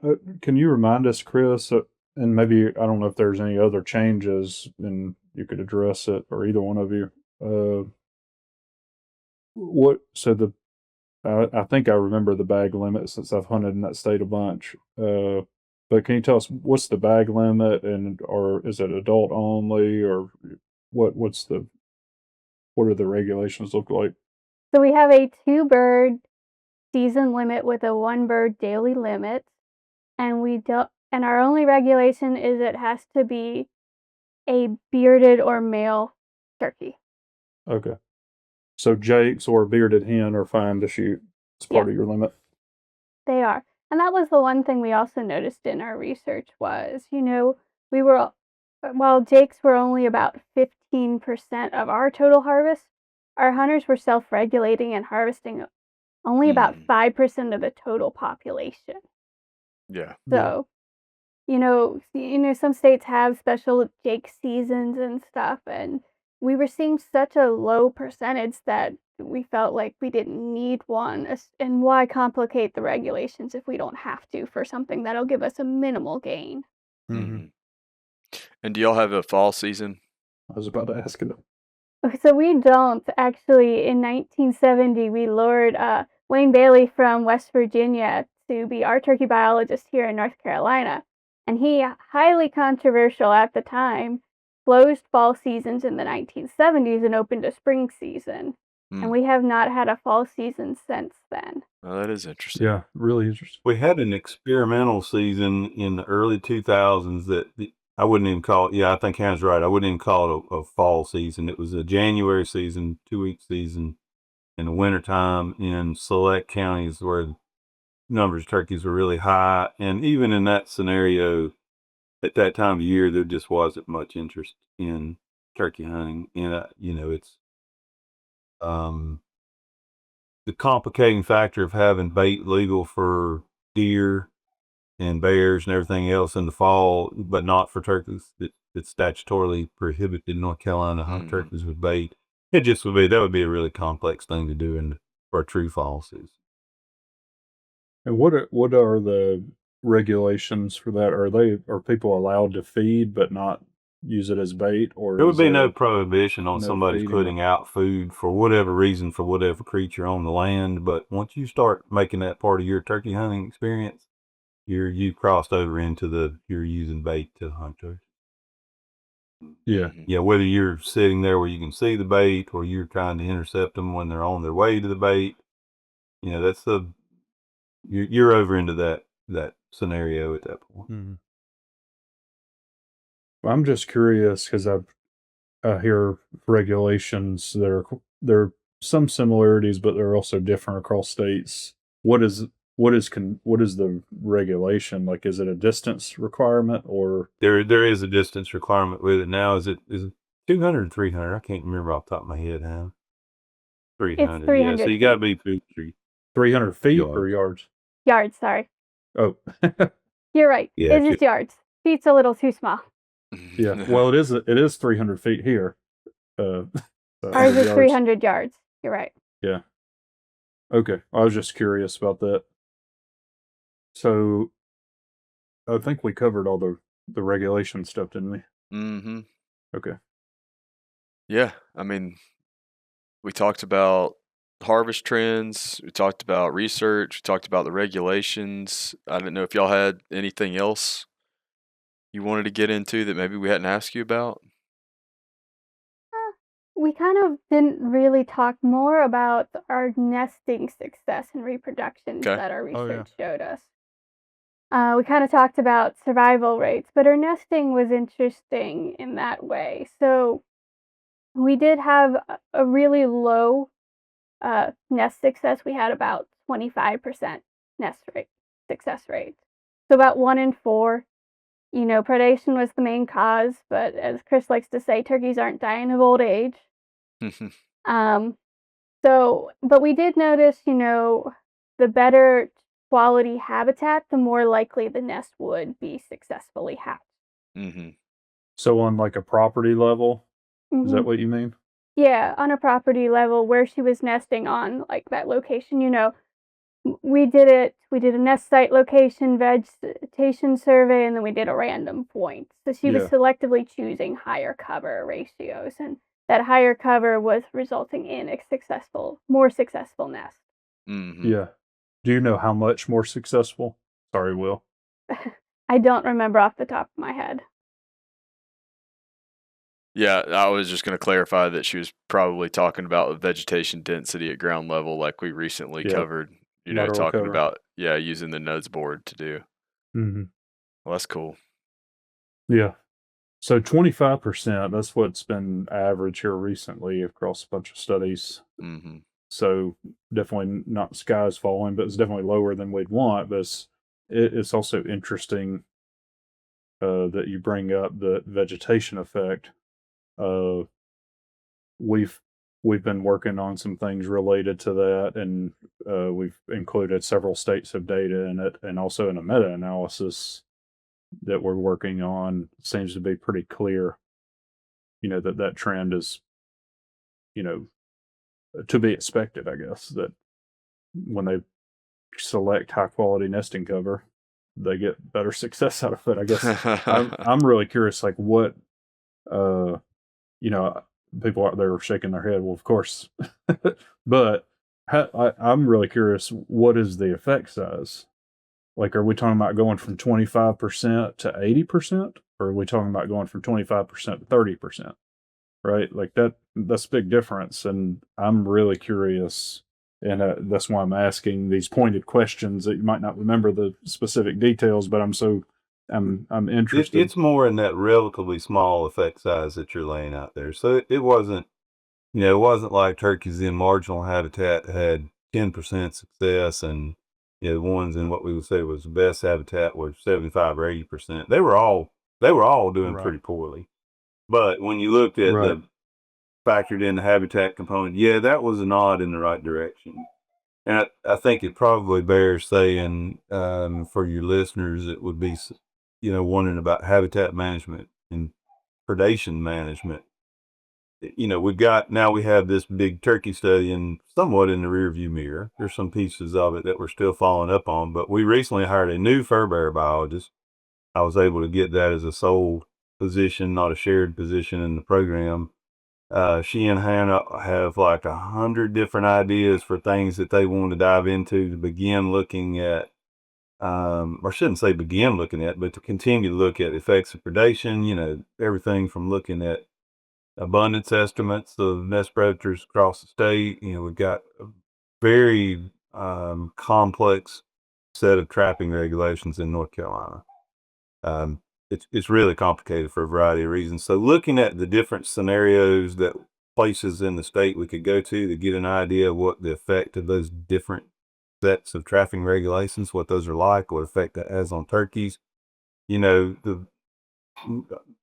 Can you remind us, Chris, and maybe I don't know if there's any other changes, and you could address it, or either one of you. I think I remember the bag limit since I've hunted in that state a bunch. But can you tell us what's the bag limit, or is it adult only, or what are the regulations look like? So we have a 2-bird season limit with a 1-bird daily limit, and our only regulation is it has to be a bearded or male turkey. Okay. So jakes or a bearded hen are fine to shoot. It's part Yeah. of your limit. They are. And that was the one thing we also noticed in our research was, while jakes were only about 15% of our total harvest, our hunters were self-regulating and harvesting only about 5% of the total population. Yeah. So, some states have special jake seasons and stuff, and we were seeing such a low percentage that we felt like we didn't need one. And why complicate the regulations if we don't have to for something that'll give us a minimal gain? Mm-hmm. And do y'all have a fall season? I was about to ask it. So we don't actually. In 1970, we lured Wayne Bailey from West Virginia to be our turkey biologist here in North Carolina. And he, highly controversial at the time, closed fall seasons in the 1970s and opened a spring season. And we have not had a fall season since then. Oh, that is interesting. Yeah, really interesting. We had an experimental season in the early 2000s that I wouldn't even call it. Yeah, I think Hannah's right. I wouldn't even call it a fall season. It was a January season, 2-week season in the wintertime in select counties where numbers of turkeys were really high. And even in that scenario, at that time of year, there just wasn't much interest in turkey hunting. And, it's the complicating factor of having bait legal for deer and bears and everything else in the fall, but not for turkeys. It's statutorily prohibited in North Carolina to hunt turkeys with bait. That would be a really complex thing to do for a true fall season. And what are the regulations for that? Are people allowed to feed but not use it as bait, or There would is be no there prohibition on no somebody's feeding putting out food for whatever reason for whatever creature on the land, but once you start making that part of your turkey hunting experience, you've crossed over into you're using bait to hunt turkeys. Yeah. Yeah, whether you're sitting there where you can see the bait or you're trying to intercept them when they're on their way to the bait, that's you're over into that scenario at that point. Mm-hmm. I'm just curious because I hear regulations there are some similarities, but they're also different across states. What is the regulation? Like, is it a distance requirement, or There is a distance requirement with it now. Is it 200 or 300? I can't remember off the top of my head now. 300. It's 300 Yeah, so you got to be food tree. 300 feet or Yards. yards? Yards, sorry. Oh, You're right. Yeah, It's just yards. Feet's a little too small. Yeah. Well, it is 300 feet here. Ours 100 is yards. 300 yards. You're right. Yeah. Okay. I was just curious about that. So I think we covered all the regulation stuff, didn't we? Mm-hmm. Okay. Yeah, I mean, we talked about harvest trends, we talked about research, we talked about the regulations. I didn't know if y'all had anything else you wanted to get into that maybe we hadn't asked you about. We kind of didn't really talk more about our nesting success and reproduction Okay. that our Oh, yeah. research showed us. We kind of talked about survival rates, but our nesting was interesting in that way. So we did have a really low nest success. We had about 25% nest rate success rate. So about 1 in 4. You know, predation was the main cause, but as Chris likes to say, turkeys aren't dying of old age. Um, but we did notice, you know, the better quality habitat, the more likely the nest would be successfully hatched. Mm-hmm. So on like a property level, is that Mhm. what you mean? Yeah, on a property level where she was nesting on like that location, you know, we did it. We did a nest site location vegetation survey, and then we did a random point. So she was Yeah. selectively choosing higher cover ratios, and that higher cover was resulting in a more successful nest. Mm-hmm. Yeah. Do you know how much more successful? Sorry, Will. I don't remember off the top of my head. Yeah, I was just going to clarify that she was probably talking about vegetation density at ground level, like we recently Yeah. covered. You know, Lateral talking cover. about using the nodes board to do. Mm-hmm. Well, that's cool. Yeah. So 25%, that's what's been average here recently across a bunch of studies. Mm-hmm. So definitely not skies falling, but it's definitely lower than we'd want. But it's also interesting that you bring up the vegetation effect. Uh, we've been working on some things related to that, and we've included several states of data in it, and also in a meta-analysis that we're working on seems to be pretty clear. You know that trend is, you know, to be expected. I guess that when they select high quality nesting cover, they get better success out of it. I guess I'm really curious, like what you know, people out there are shaking their head. Well, of course, but I'm really curious. What is the effect size? Like, are we talking about going from 25% to 80%, or are we talking about going from 25% to 30%? Right, like that's a big difference, and I'm really curious, and that's why I'm asking these pointed questions that you might not remember the specific details, but I'm interested. It's more in that relatively small effect size that you're laying out there. So it wasn't, you know, it wasn't like turkeys in marginal habitat had 10% success, and you know, the ones in what we would say was the best habitat was 75 or 80%. They were all doing Right. pretty poorly. But when you looked at Right. the factored in the habitat component, yeah, that was a nod in the right direction. And I think it probably bears saying for your listeners, it would be, you know, wondering about habitat management and predation management. You know, we have this big turkey study and somewhat in the rear view mirror. There's some pieces of it that we're still following up on, but we recently hired a new fur bearer biologist. I was able to get that as a sole position, not a shared position in the program. She and Hannah have like 100 different ideas for things that they want to dive into to begin looking at, or shouldn't say begin looking at, but to continue to look at effects of predation, you know, everything from looking at abundance estimates of nest predators across the state. You know, we've got a very complex set of trapping regulations in North Carolina. It's really complicated for a variety of reasons. So looking at the different scenarios that places in the state we could go to get an idea of what the effect of those different sets of trapping regulations, what those are like, what effect that has on turkeys. You know,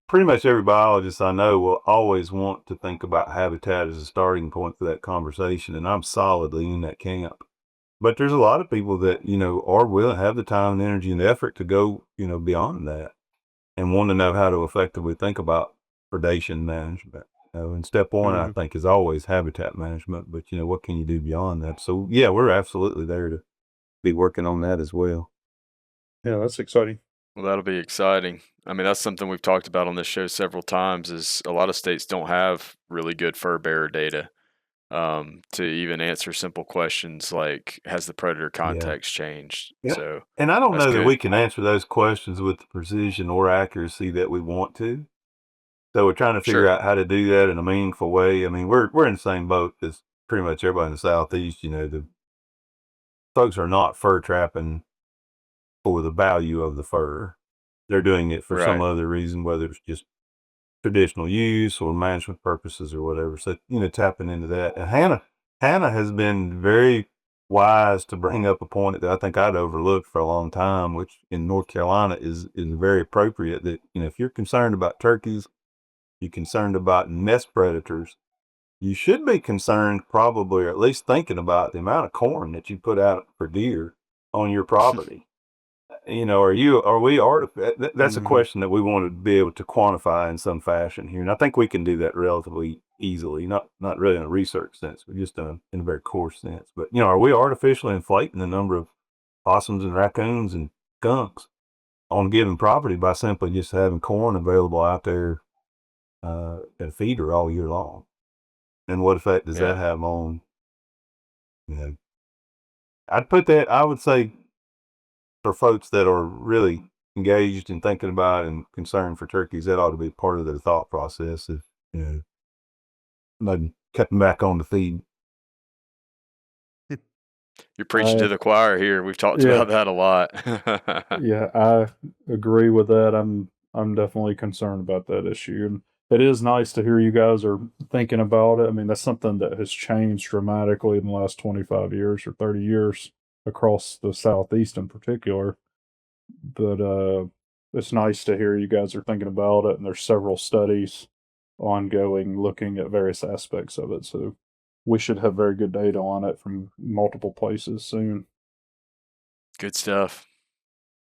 pretty much every biologist I know will always want to think about habitat as a starting point for that conversation, and I'm solidly in that camp. But there's a lot of people that, are willing, have the time and energy and effort to go, beyond that and want to know how to effectively think about predation management. And step one, I Mhm. think, is always habitat management, but what can you do beyond that? So yeah, we're absolutely there to be working on that as well. Yeah, that's exciting. Well, that'll be exciting. I mean, that's something we've talked about on this show several times. Is a lot of states don't have really good fur bearer data to even answer simple questions like has the predator Yeah. context changed? Yeah. So And I don't that's know that good. we can answer those questions with the precision or accuracy that we want to. So we're trying to figure Sure. out how to do that in a meaningful way. I mean, we're in the same boat as pretty much everybody in the Southeast. The folks are not fur trapping for the value of the fur. They're doing it for some Right. other reason, whether it's just traditional use or management purposes or whatever. So, tapping into that. And Hannah has been very wise to bring up a point that I think I'd overlooked for a long time, which in North Carolina is very appropriate. That, if you're concerned about turkeys, you're concerned about nest predators, you should be concerned probably, or at least thinking about the amount of corn that you put out for deer on your property. That's a Mhm. question that we want to be able to quantify in some fashion here. And I think we can do that relatively easily, not really in a research sense, but just in a very coarse sense. But, are we artificially inflating the number of possums and raccoons and skunks on given property by simply just having corn available out there at a feeder all year long? And what effect does that Yeah. have on, you know, I would say, for folks that are really engaged and thinking about and concerned for turkeys, that ought to be part of their thought process. If maybe cutting back on the feed. You're preaching to I the choir here. We've talked yeah, about that a lot. yeah, I agree with that. I'm definitely concerned about that issue. And it is nice to hear you guys are thinking about it. I mean, that's something that has changed dramatically in the last 25 years or 30 years across the Southeast in particular. But it's nice to hear you guys are thinking about it, and there's several studies ongoing looking at various aspects of it. So we should have very good data on it from multiple places soon. Good stuff.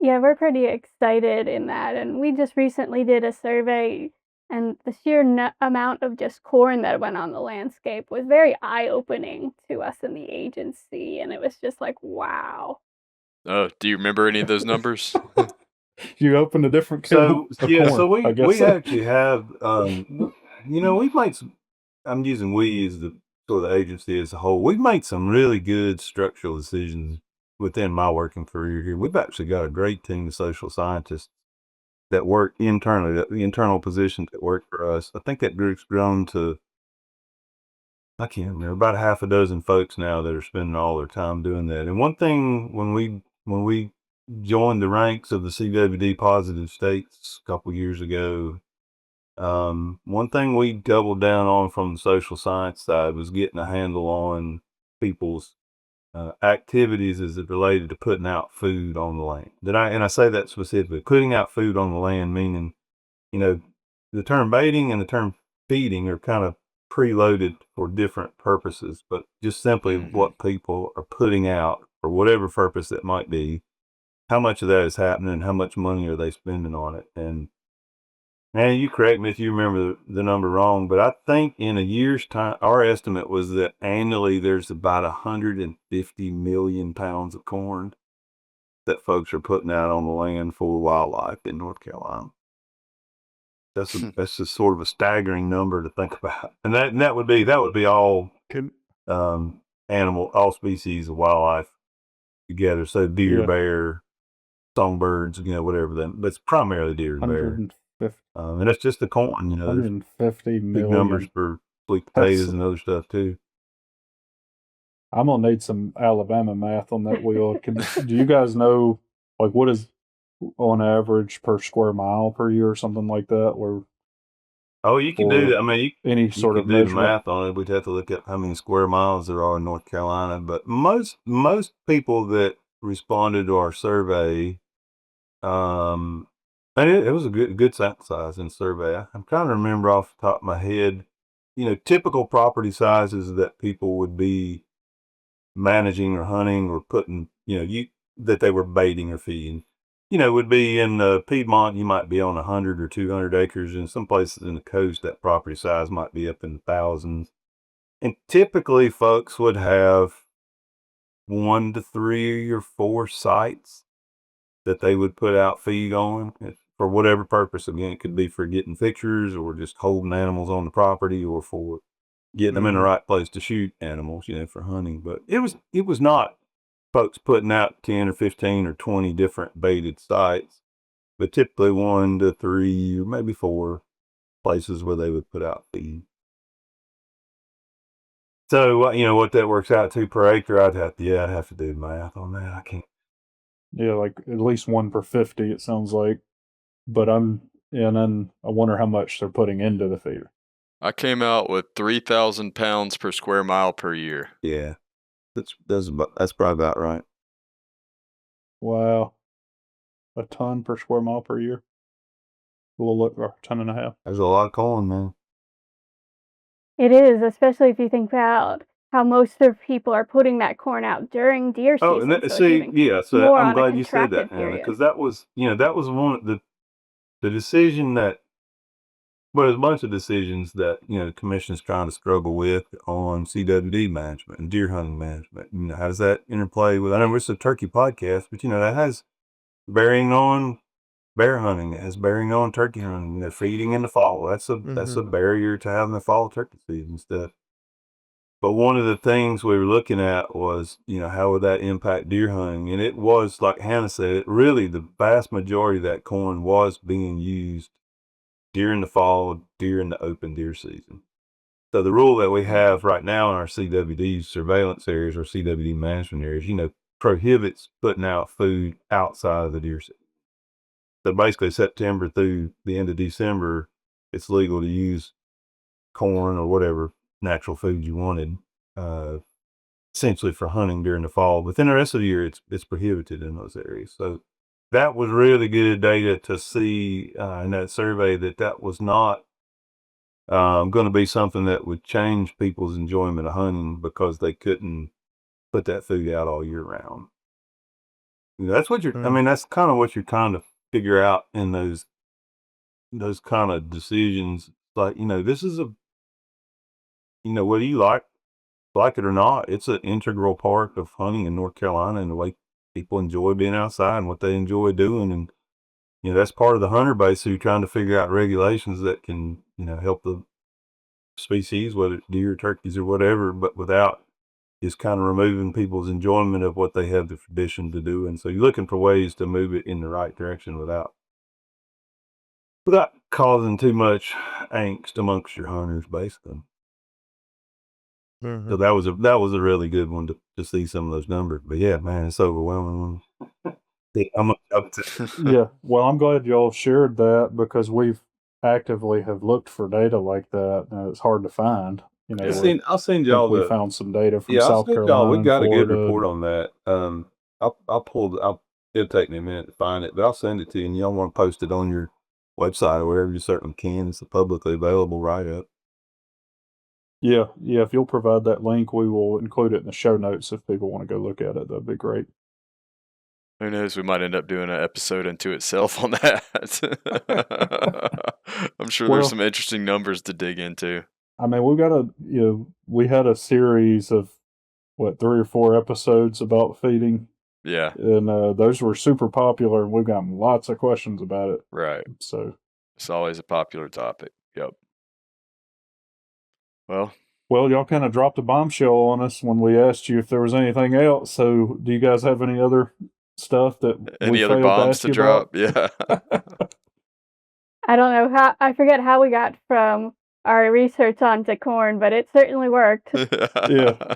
Yeah, we're pretty excited in that, and we just recently did a survey, and the sheer amount of just corn that went on the landscape was very eye-opening to us in the agency, and it was just like, wow. Oh, do you remember any of those numbers? You opened a different can So of yeah, so corn, I guess. we actually have, we've made some. I'm using we as the sort of the agency as a whole. We've made some really good structural decisions within my working career here. We've actually got a great team of social scientists that work internally, the internal positions that work for us. I think that group's grown to, I can't remember, about a half a dozen folks now that are spending all their time doing that. And one thing when we joined the ranks of the CWD positive states a couple years ago, one thing we doubled down on from the social science side was getting a handle on people's activities as it related to putting out food on the land. And I say that specifically, putting out food on the land, meaning, you know, the term baiting and the term feeding are kind of preloaded for different purposes, but just simply Hmm. what people are putting out for whatever purpose that might be, how much of that is happening and how much money are they spending on it. And you correct me if you remember the number wrong, but I think in a year's time, our estimate was that annually there's about 150 million pounds of corn that folks are putting out on the land for wildlife in North Carolina. That's just sort of a staggering number to think about, and that would be all Can all species of wildlife together. So deer, Yeah, bear, songbirds, whatever them, but it's primarily deer and bear. 150, And that's just the corn. There's 150 big numbers million. for sweet That's, potatoes and other stuff too. I'm gonna need some Alabama math on that wheel. Do you guys know, like, what is on average per square mile per year or something like that, where Oh, you can do for that. I mean, any you sort could of do the measurement? math on it. We'd have to look at how many square miles there are in North Carolina. But most people that responded to our survey, um, and it was a good sample size in the survey. I'm trying to remember off the top of my head, typical property sizes that people would be managing or hunting or putting, that they were baiting or feeding. Would be in Piedmont, you might be on 100 or 200 acres. In some places in the coast, that property size might be up in the thousands. And typically, folks would have 1 to 3 or 4 sites that they would put out feed on for whatever purpose. Again, it could be for getting pictures or just holding animals on the property or for getting them in the right place to shoot animals, for hunting. But it was not folks putting out 10 or 15 or 20 different baited sites, but typically 1 to 3 or maybe 4 places where they would put out feed. So, what that works out to per acre, I'd have to do math on that. I can't. Yeah, like at least 1 per 50, it sounds like. But and then I wonder how much they're putting into the feeder. I came out with 3,000 pounds per square mile per year. Yeah, that's probably about right. Wow. A ton per square mile per year? A little or a ton and a half? There's a lot of corn, man. It is, especially if you think about how most of people are putting that corn out during deer season. Oh, and so it's even so more I'm on a glad you said that, contracted Hannah, period. because that was one of the decision that, well, there's a bunch of decisions that, the commission's trying to struggle with on CWD management and deer hunting management. How does that interplay with, I know it's a turkey podcast, but, that has bearing on bear hunting. It has bearing on turkey hunting. The feeding in the fall. That's a barrier to having the fall turkey season stuff. But one of the things we were looking at was, how would that impact deer hunting? And it was, like Hannah said, really the vast majority of that corn was being used during the fall, during the open deer season. So the rule that we have right now in our CWD surveillance areas or CWD management areas, prohibits putting out food outside of the deer season. So basically September through the end of December, it's legal to use corn or whatever natural food you wanted, essentially for hunting during the fall. But then the rest of the year, it's prohibited in those areas. So that was really good data to see in that survey that was not going to be something that would change people's enjoyment of hunting because they couldn't put that food out all year round. That's what that's kind of what you're trying to figure out in those kind of decisions. Like, this is whether you like it or not, it's an integral part of hunting in North Carolina and the way people enjoy being outside and what they enjoy doing. And, that's part of the hunter base who are trying to figure out regulations that can, help the species, whether it's deer, turkeys, or whatever, but without just kind of removing people's enjoyment of what they have the tradition to do. And so you're looking for ways to move it in the right direction without causing too much angst amongst your hunters, basically. So that was a really good one to see some of those numbers. But yeah, man, it's overwhelming. I'm up to. Yeah, well, I'm glad y'all shared that because we've actively have looked for data like that, and it's hard to find. I'll send I y'all think we found some data from I'll South send Carolina. y'all. We got a good Florida. report on that. It'll take me a minute to find it, but I'll send it to you. And y'all want to post it on your website or wherever you certainly can. It's a publicly available write-up. Yeah. If you'll provide that link, we will include it in the show notes if people want to go look at it. That'd be great. Who knows? We might end up doing an episode into itself on that. I'm sure there's some interesting numbers to dig into. I mean, we had a series of 3 or 4 episodes about feeding. Yeah. And those were super popular, and we've gotten lots of questions about it. Right. So it's always a popular topic. Yep. Well, y'all kind of dropped a bombshell on us when we asked you if there was anything else. So, do you guys have any other stuff that any other bombs to drop? Yeah. I don't know I forget how we got from our research onto corn, but it certainly worked. Yeah.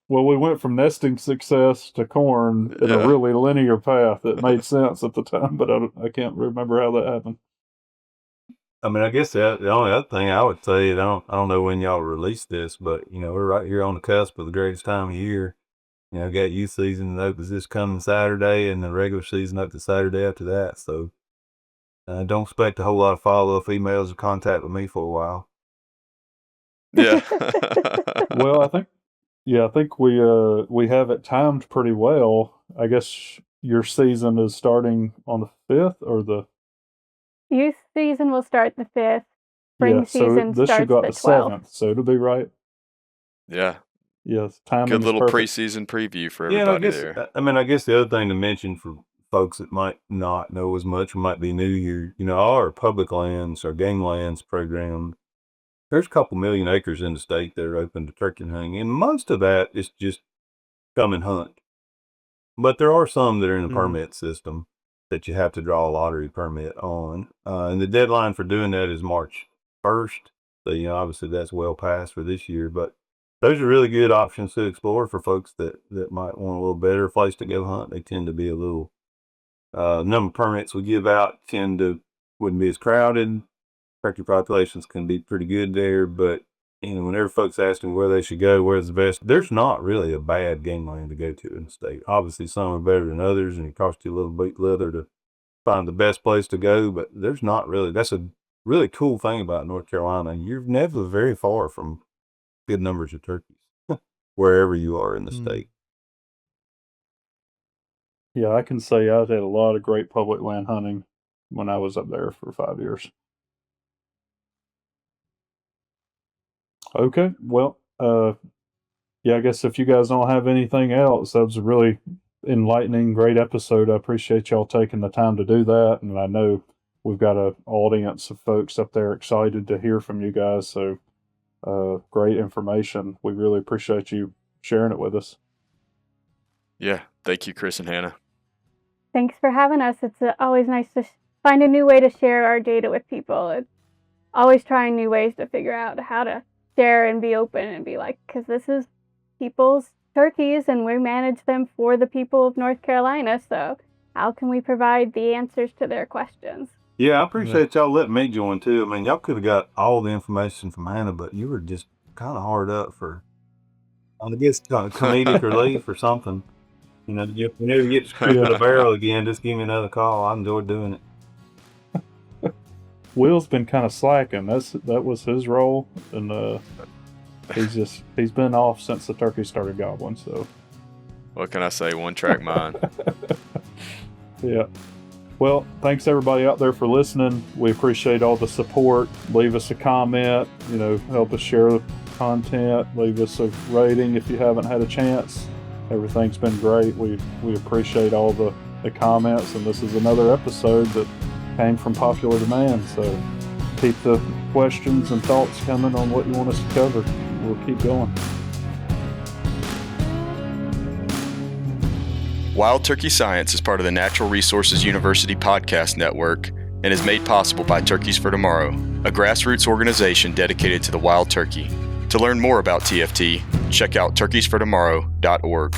Well, we went from nesting success to corn in a really linear path that made sense at the time, but I can't remember how that happened. I mean, I guess the only other thing I would say, I don't know when y'all release this, but we're right here on the cusp of the greatest time of year. Got youth season opens this coming Saturday, and the regular season up to Saturday after that. So don't expect a whole lot of follow-up emails or contact with me for a while. Yeah. Well, I think Yeah, I think we have it timed pretty well. I guess your season is starting on the 5th or the Youth season will start the 5th. yeah. Spring So season this should starts go out the the 12th. 7th. So it'll be right. Yeah. Yes, timing Good is little perfect. preseason preview for Yeah, and I everybody guess there. I guess the other thing to mention for folks that might not know as much or might be new here, our public lands, our game lands program, there's a couple million acres in the state that are open to turkey hunting, and most of that is just come and hunt. But there are some that are in the permit system that you have to draw a lottery permit on, and the deadline for doing that is March 1st. So obviously that's well past for this year, but those are really good options to explore for folks that might want a little better place to go hunt. They tend to be a little number of permits we give out wouldn't be as crowded. Turkey populations can be pretty good there, but whenever folks ask me where they should go, where's the best, there's not really a bad game land to go to in the state. Obviously, some are better than others, and it costs you a little bit leather to find the best place to go, but there's not really. That's a really cool thing about North Carolina. You're never very far from good numbers of turkeys, wherever you are in the state. Yeah, I can say I've had a lot of great public land hunting when I was up there for 5 years. Okay, well, yeah, I guess if you guys don't have anything else, that was a really enlightening, great episode. I appreciate y'all taking the time to do that, and I know we've got an audience of folks up there excited to hear from you guys. So, great information. We really appreciate you sharing it with us. Yeah, thank you, Chris and Hannah. Thanks for having us. It's always nice to find a new way to share our data with people. It's always trying new ways to figure out how to share and be open and be like, because this is people's turkeys and we manage them for the people of North Carolina. So how can we provide the answers to their questions? Yeah, I appreciate y'all letting me join too. I mean, y'all could have got all the information from Hannah, but you were just kind of hard up for, I guess, comedic relief or something. Whenever you get screwed in the barrel again, just give me another call. I enjoyed doing it. Will's been kind of slacking. That was his role, and he's been off since the turkey started gobbling. So what can I say? One track mind. Yeah. Well, thanks everybody out there for listening. We appreciate all the support. Leave us a comment. Help us share the content. Leave us a rating if you haven't had a chance. Everything's been great. We appreciate all the comments, and this is another episode that came from popular demand. So keep the questions and thoughts coming on what you want us to cover. We'll keep going. Wild Turkey Science is part of the Natural Resources University Podcast Network and is made possible by Turkeys for Tomorrow, a grassroots organization dedicated to the wild turkey. To learn more about TFT, check out turkeysfortomorrow.org.